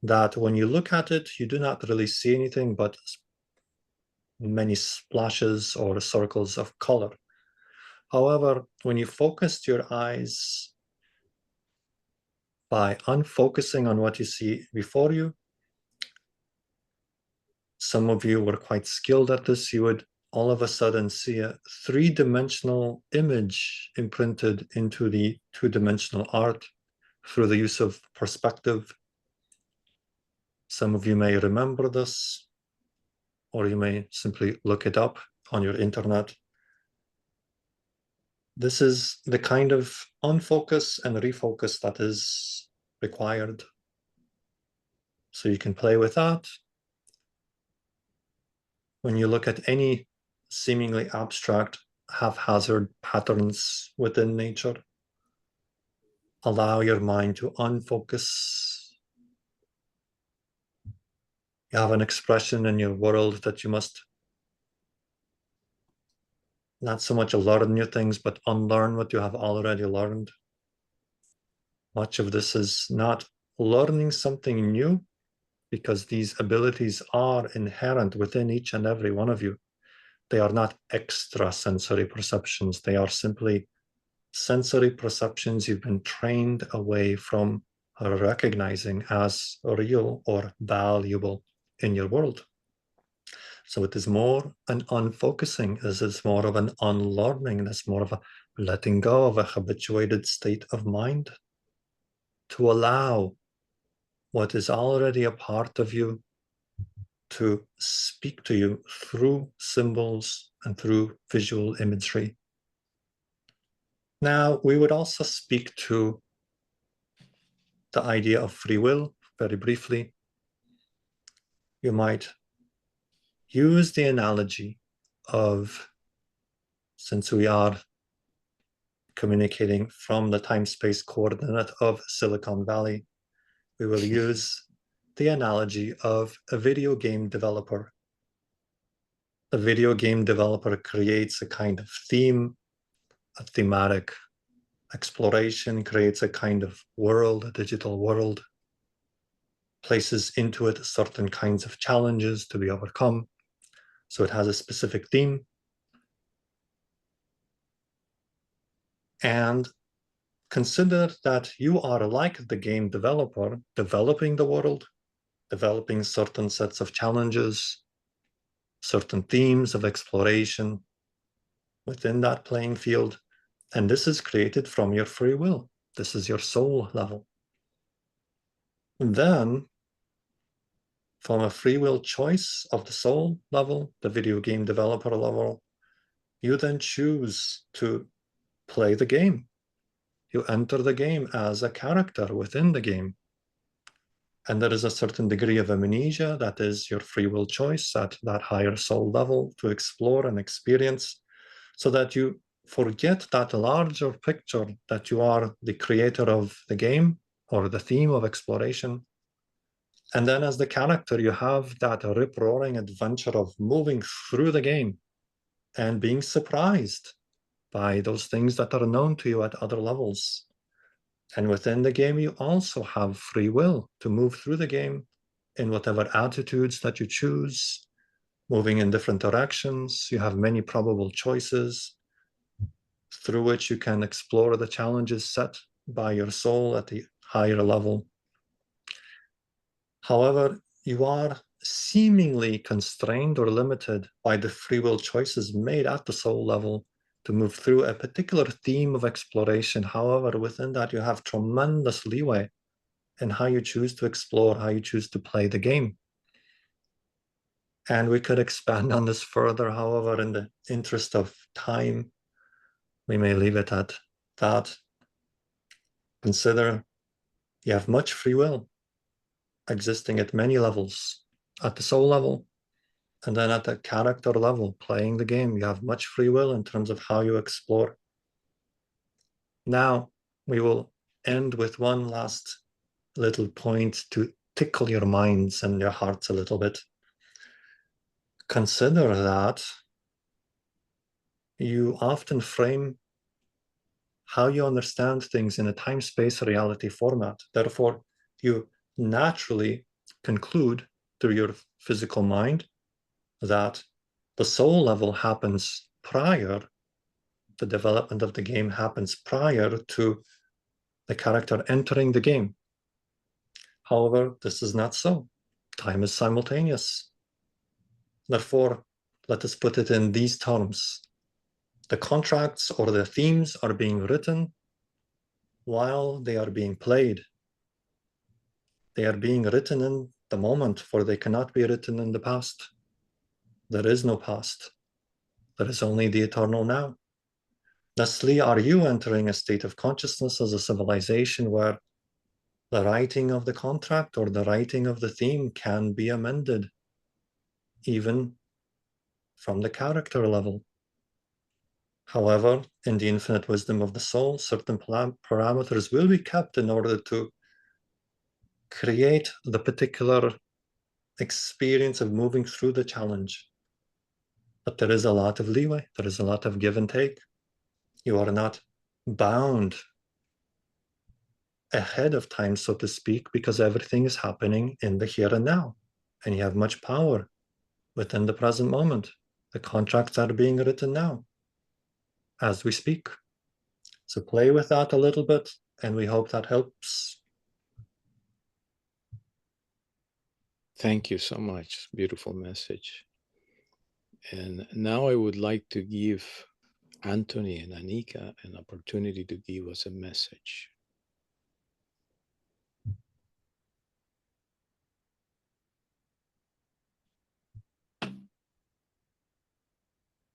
that when you look at it, you do not really see anything but many splashes or circles of color. However, when you focused your eyes by unfocusing on what you see before you, some of you were quite skilled at this, you would all of a sudden see a three-dimensional image imprinted into the two-dimensional art through the use of perspective. Some of you may remember this, or you may simply look it up on your internet. This is the kind of unfocus and refocus that is required. So you can play with that. When you look at any seemingly abstract, haphazard patterns within nature, allow your mind to unfocus You have an expression in your world that you must not so much learn new things, but unlearn what you have already learned. Much of this is not learning something new, because these abilities are inherent within each and every one of you. They are not extra sensory perceptions. They are simply sensory perceptions you've been trained away from recognizing as real or valuable in your world. So it is more an unfocusing, it's more of an unlearning, it's more of a letting go of a habituated state of mind to allow what is already a part of you to speak to you through symbols and through visual imagery. Now, we would also speak to the idea of free will very briefly. You might use the analogy of, since we are communicating from the time-space coordinate of Silicon Valley, we will use the analogy of a video game developer. A video game developer creates a kind of theme, a thematic exploration, creates a kind of world, a digital world, places into it certain kinds of challenges to be overcome. So it has a specific theme. And consider that you are like the game developer, developing the world, developing certain sets of challenges, certain themes of exploration within that playing field. And this is created from your free will. This is your soul level. And then, from a free will choice of the soul level, the video game developer level, you then choose to play the game. You enter the game as a character within the game. And there is a certain degree of amnesia that is your free will choice at that higher soul level to explore and experience, so that you forget that larger picture that you are the creator of the game or the theme of exploration. And then as the character, you have that rip-roaring adventure of moving through the game and being surprised by those things that are known to you at other levels. And within the game, you also have free will to move through the game in whatever attitudes that you choose, moving in different directions. You have many probable choices through which you can explore the challenges set by your soul at the higher level. However, you are seemingly constrained or limited by the free will choices made at the soul level to move through a particular theme of exploration. However, within that, you have tremendous leeway in how you choose to explore, how you choose to play the game. And we could expand on this further. However, in the interest of time, we may leave it at that. Consider you have much free will existing at many levels, at the soul level, and then at the character level, playing the game. You have much free will in terms of how you explore. Now, we will end with one last little point to tickle your minds and your hearts a little bit. Consider that you often frame how you understand things in a time-space reality format. Therefore, you naturally conclude through your physical mind that the soul level happens prior, the development of the game happens prior to the character entering the game. However, this is not so. Time is simultaneous. Therefore, let us put it in these terms. The contracts or the themes are being written while they are being played. They are being written in the moment, for they cannot be written in the past. There is no past. There is only the eternal now. Thusly, are you entering a state of consciousness as a civilization where the writing of the contract or the writing of the theme can be amended, even from the character level. However, in the infinite wisdom of the soul, certain parameters will be kept in order to create the particular experience of moving through the challenge. But there is a lot of leeway. There is a lot of give and take. You are not bound ahead of time, so to speak, because everything is happening in the here and now. And you have much power within the present moment. The contracts are being written now as we speak. So play with that a little bit, and we hope that helps. Thank you so much. Beautiful message. And now I would like to give Anthony and Enanika an opportunity to give us a message.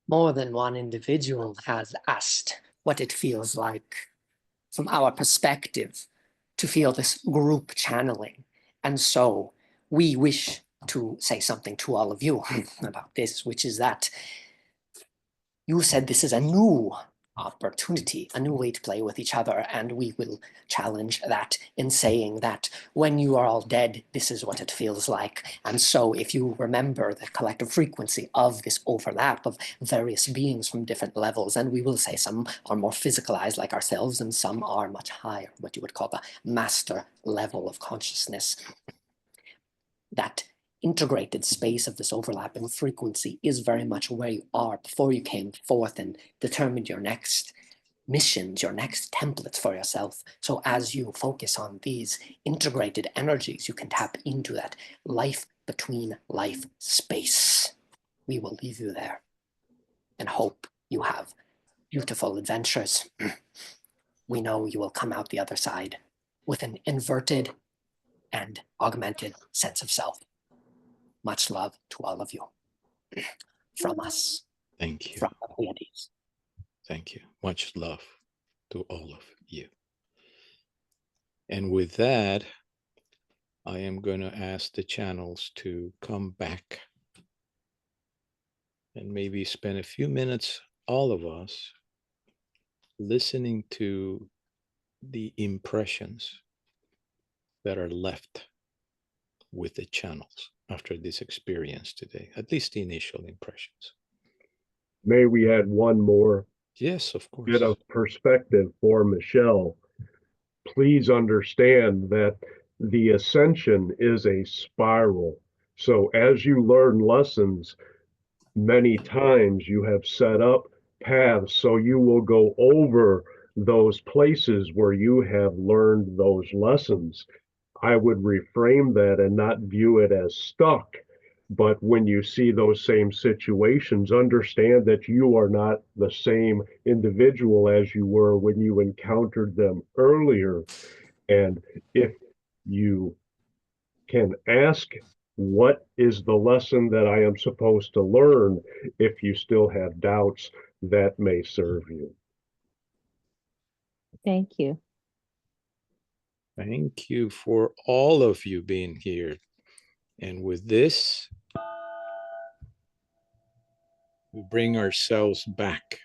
More than one individual has asked what it feels like from our perspective to feel this group channeling. And so we wish to say something to all of you about this, which is that you said this is a new opportunity, a new way to play with each other, and we will challenge that in saying that when you are all dead, this is what it feels like. And so if you remember the collective frequency of this overlap of various beings from different levels, and we will say some are more physicalized like ourselves, and some are much higher, what you would call the master level of consciousness, that integrated space of this overlapping frequency is very much where you are before you came forth and determined your next missions, your next templates for yourself. So as you focus on these integrated energies, you can tap into that life between life space. We will leave you there and hope you have beautiful adventures. We know you will come out the other side with an inverted and augmented sense of self. Much love to all of you from us. Thank you. From the Pleiadians. Thank you. Much love to all of you. And with that, I am going to ask the channels to come back and maybe spend a few minutes, all of us, listening to the impressions that are left with the channels after this experience today, at least the initial impressions. May we add one more Yes, of course. bit of perspective for Michelle? Please understand that the ascension is a spiral. So as you learn lessons, many times you have set up paths so you will go over those places where you have learned those lessons. I would reframe that and not view it as stuck. But when you see those same situations, understand that you are not the same individual as you were when you encountered them earlier. And if you can ask, what is the lesson that I am supposed to learn? If you still have doubts, that may serve you. Thank you. Thank you for all of you being here. And with this, we bring ourselves back.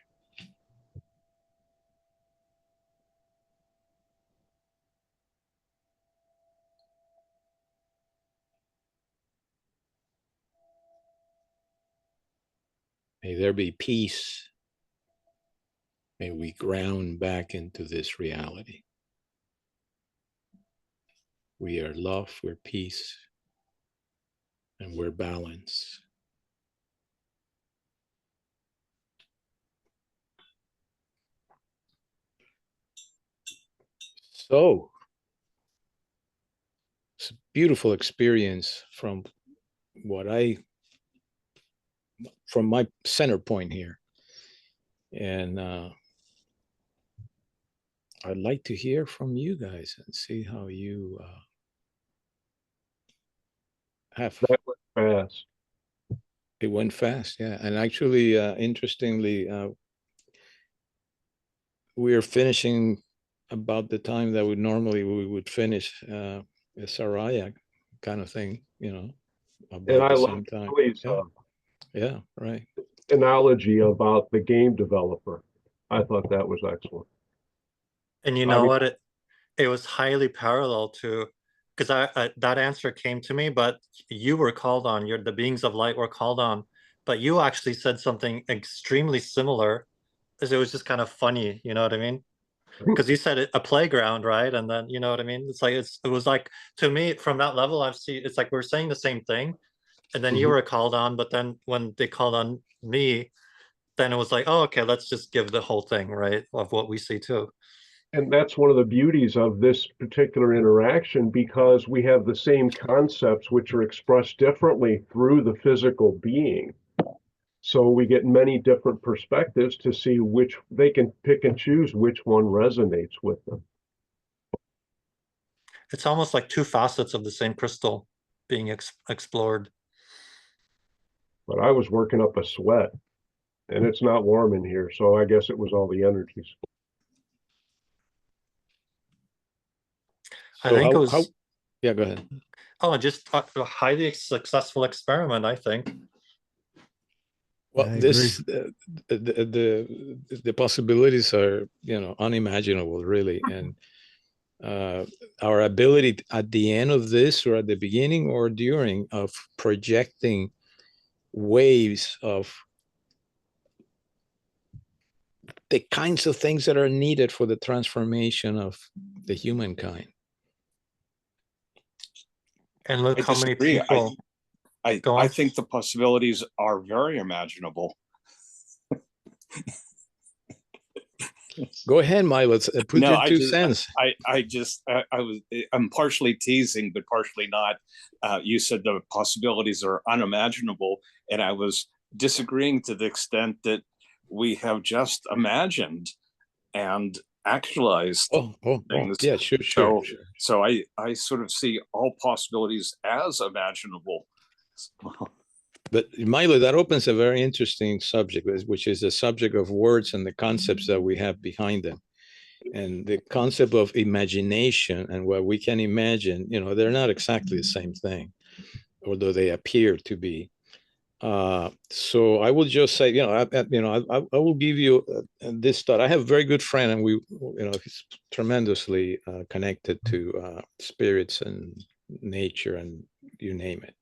May there be peace. May we ground back into this reality. We are love, we're peace, and we're balance. So, it's a beautiful experience from my center point here. And I'd like to hear from you guys and see how you have. That went fast. It went fast, yeah. And actually, interestingly, we are finishing about the time that we would finish a Saraya kind of thing, you know, about the same time. Yeah, right. Analogy about the game developer. I thought that was excellent. And you know what? It was highly parallel to because that answer came to me, but you were called on. The beings of light were called on, but you actually said something extremely similar. It was just kind of funny, you know what I mean? Because you said a playground, right? And then you know what I mean. It's like it was like, to me, from that level, it's like we're saying the same thing, and then you were called on, but then when they called on me, then it was like, oh, okay, let's just give the whole thing, right, of what we see too. And that's one of the beauties of this particular interaction, because we have the same concepts which are expressed differently through the physical being. So we get many different perspectives to see which they can pick and choose which one resonates with them. It's almost like two facets of the same crystal being explored. But I was working up a sweat, and it's not warm in here, so I guess it was all the energies. I think it was. Yeah, go ahead. Oh, just a highly successful experiment, I think. Well, the possibilities are, unimaginable, really, and our ability at the end of this, or at the beginning or during, of projecting waves of the kinds of things that are needed for the transformation of the humankind. And look how many people. I think the possibilities are very imaginable. Go ahead, Milo. Put your 2 cents. I'm partially teasing, but partially not. You said the possibilities are unimaginable, and I was disagreeing to the extent that we have just imagined and actualized things. Yeah, sure. So I sort of see all possibilities as imaginable. But Milo, that opens a very interesting subject, which is the subject of words and the concepts that we have behind them. And the concept of imagination and what we can imagine, they're not exactly the same thing, although they appear to be. So I will just say, I will give you this thought. I have a very good friend, and he's tremendously connected to spirits and nature and you name it.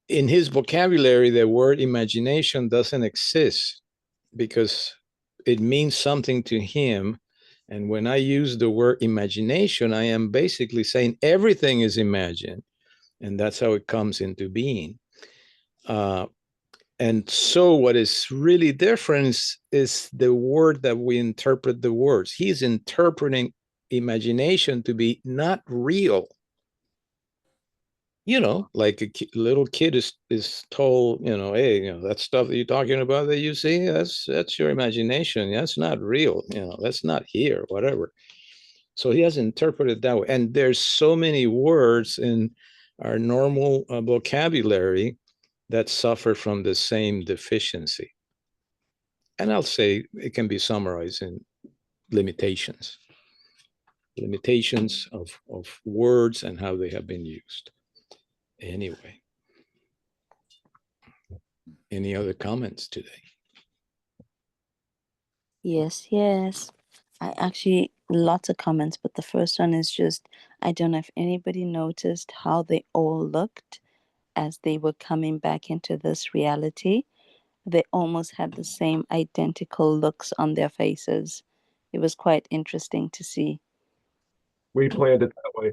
In his vocabulary, the word imagination doesn't exist because it means something to him. And when I use the word imagination, I am basically saying everything is imagined. And that's how it comes into being. And so what is really different is the word that we interpret the words. He's interpreting imagination to be not real. Like a little kid is told, hey, that stuff that you're talking about that you see, that's your imagination. That's not real. That's not here, whatever. So he has interpreted that way. And there's so many words in our normal vocabulary that suffer from the same deficiency. And I'll say it can be summarized in limitations of words and how they have been used. Anyway, any other comments today? Yes. I actually, lots of comments, but the first one is just, I don't know if anybody noticed how they all looked as they were coming back into this reality. They almost had the same identical looks on their faces. It was quite interesting to see. We planned it that way.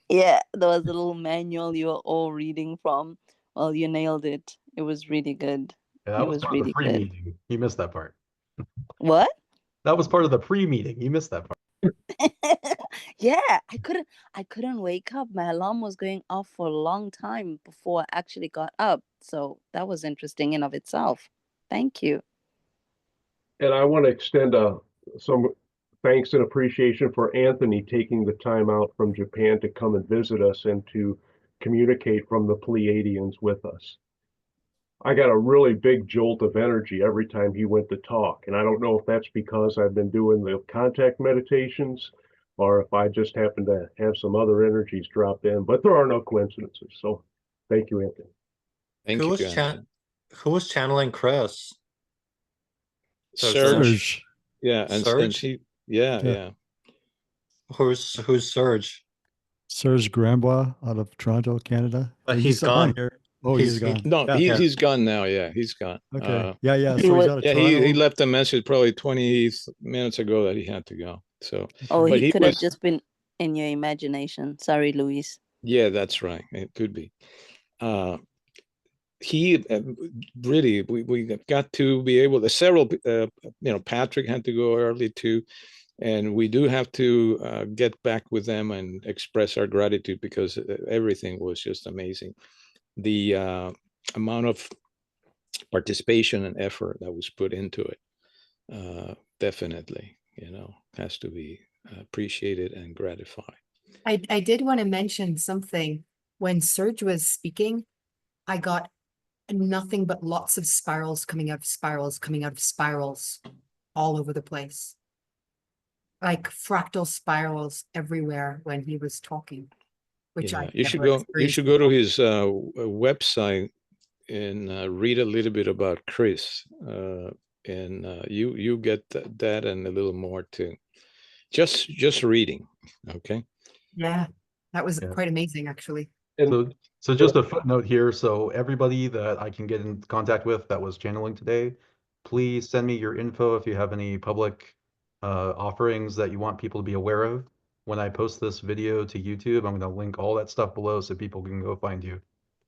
Yeah, there was a little manual you were all reading from. Well, you nailed it. It was really good. Yeah, that was part of the pre-meeting. You missed that part. What? That was part of the pre-meeting. You missed that part. Yeah, I couldn't wake up. My alarm was going off for a long time before I actually got up. So that was interesting in of itself. Thank you. And I want to extend some thanks and appreciation for Anthony taking the time out from Japan to come and visit us and to communicate from the Pleiadians with us. I got a really big jolt of energy every time he went to talk. And I don't know if that's because I've been doing the contact meditations or if I just happen to have some other energies drop in, but there are no coincidences. So thank you, Anthony. Who was channeling Kris? Serge. Yeah, and Yeah. Who's Serge? Serge Grandbois out of Toronto, Canada. He's on gone. here. Oh, he's gone. No, Yeah. he's gone now. Yeah, he's gone. Okay. Yeah. He So he's was- out of Yeah, Toronto. he left a message probably 20 minutes ago that he had to go. So, Oh, but he could was, have just been in your imagination. Sorry, Luis. Yeah, that's right. It could be. He really, we got to be able to, several, Patrick had to go early too. And we do have to get back with them and express our gratitude because everything was just amazing. The amount of participation and effort that was put into it, definitely, has to be appreciated and gratified. I did want to mention something. When Serge was speaking, I got nothing but lots of spirals coming out of spirals all over the place. Like fractal spirals everywhere when he was talking, which You should go to his website and read a little bit about Kris, and you get that and a little more too. Just reading, okay? Yeah, that was quite amazing, actually. So just a footnote here. So everybody that I can get in contact with that was channeling today, please send me your info if you have any public offerings that you want people to be aware of. When I post this video to YouTube, I'm going to link all that stuff below so people can go find you.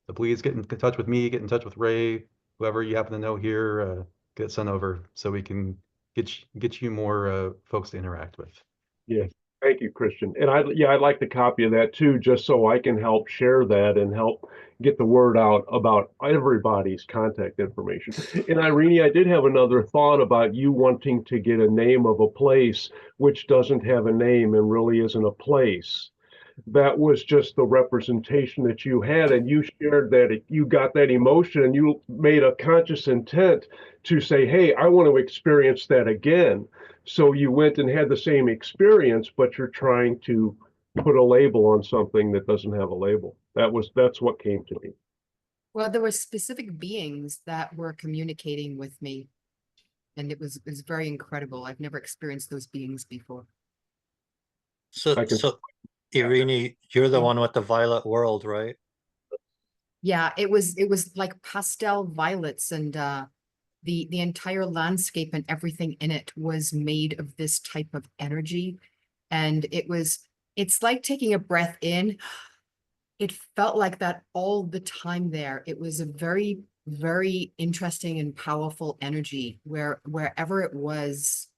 So please get in touch with me, get in touch with Ray, whoever you happen to know here, get sent over so we can get you more folks to interact with. Yeah. Thank you, Christian. And I'd like the copy of that too, just so I can help share that and help get the word out about everybody's contact information. And Irene, I did have another thought about you wanting to get a name of a place which doesn't have a name and really isn't a place. That was just the representation that you had, and you shared that you got that emotion and you made a conscious intent to say, hey, I want to experience that again. So you went and had the same experience, but you're trying to put a label on something that doesn't have a label. That's what came to me. Well, there were specific beings that were communicating with me, and it was very incredible. I've never experienced those beings before. So Irene, you're the one with the violet world, right? Yeah, it was like pastel violets, and the entire landscape and everything in it was made of this type of energy. And it's like taking a breath in. It felt like that all the time there. It was a very, very interesting and powerful energy wherever it was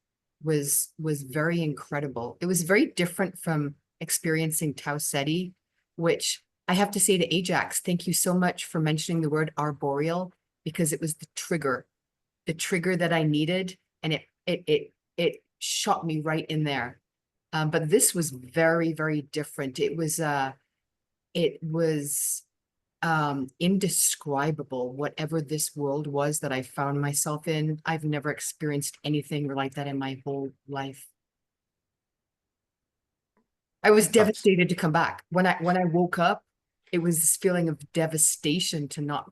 very incredible. It was very different from experiencing Tau Ceti, which I have to say to Ajax, thank you so much for mentioning the word arboreal, because it was the trigger that I needed, and it shot me right in there. But this was very, very different. It was indescribable, whatever this world was that I found myself in. I've never experienced anything like that in my whole life. I was devastated to come back. When I woke up, it was this feeling of devastation to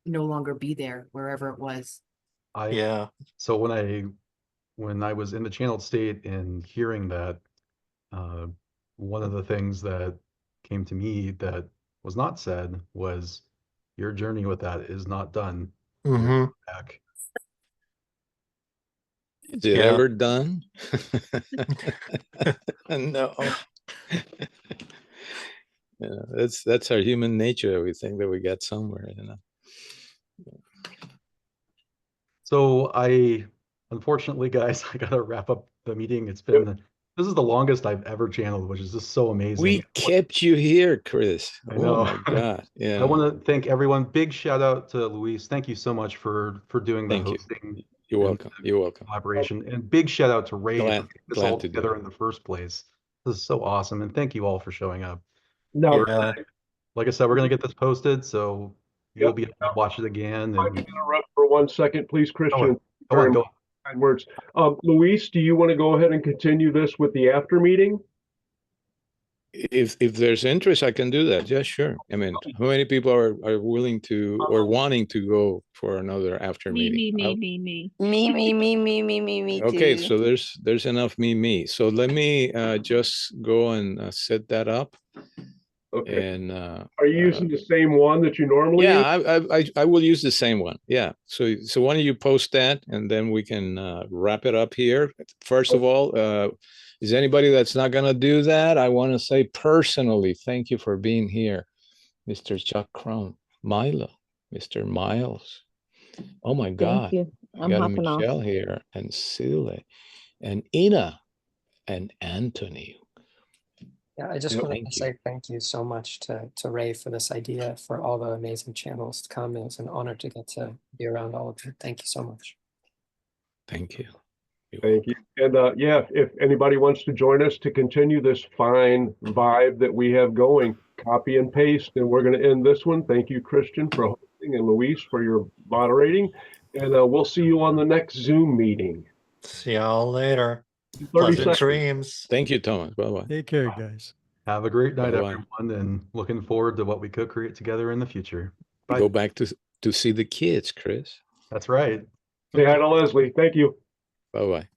no longer be there, wherever it was. So when I was in the channeled state and hearing that, one of the things that came to me that was not said was, your journey with that is not done. Mm-hmm. Back. Is it ever done? No. That's our human nature. We think that we got somewhere, So unfortunately, guys, I gotta wrap up the meeting. This is the longest I've ever channeled, which is just so amazing. We kept you here, Kris. I know. Oh my God. Yeah. I want to thank everyone. Big shout out to Luis. Thank you so much for doing the hosting. You're welcome. You're welcome. Collaboration. And big shout out to Ray for putting this all to together in the first place. This is so awesome. And thank you all for showing up. No. Like I said, we're gonna get this posted, so you'll be able to watch it again. And I can interrupt for 1 second, please, Christian. Go on. Kind words. Luis, do you want to go ahead and continue this with the after meeting? if there's interest, I can do that. Yeah, sure. I mean, how many people are willing to or wanting to go for another after meeting? Me Okay, too. so there's enough me. So let me just go and set that up. Okay. And are you using the same one that you normally use? Yeah, I will use the same one. Yeah. So why don't you post that, and then we can wrap it up here. First of all, is anybody that's not going to do that? I want to say personally, thank you for being here, Mr. Chuck Crom, Milo, Mr. Miles. Oh my God. Thank you. I'm got hopping off. Michelle here, and Sile, and Ina, and Anthony. Yeah, I just wanted to say thank you so much to Ray for this idea, for all the amazing channels to come. It was an honor to get to be around all of you. Thank you so much. Thank you. Thank you. And yeah, if anybody wants to join us to continue this fine vibe that we have going, copy and paste, and we're going to end this one. Thank you, Christian, for hosting, and Luis for your moderating. And we'll see you on the next Zoom meeting. See y'all later. 30 Pleasant seconds. dreams. Thank you, Thomas. Bye-bye. Take care, guys. Have a great night, Bye-bye. everyone, and looking forward to what we could create together in the future. Bye. Go back to see the kids, Chris. That's right. Say hi to Leslie. Thank you. Bye-bye.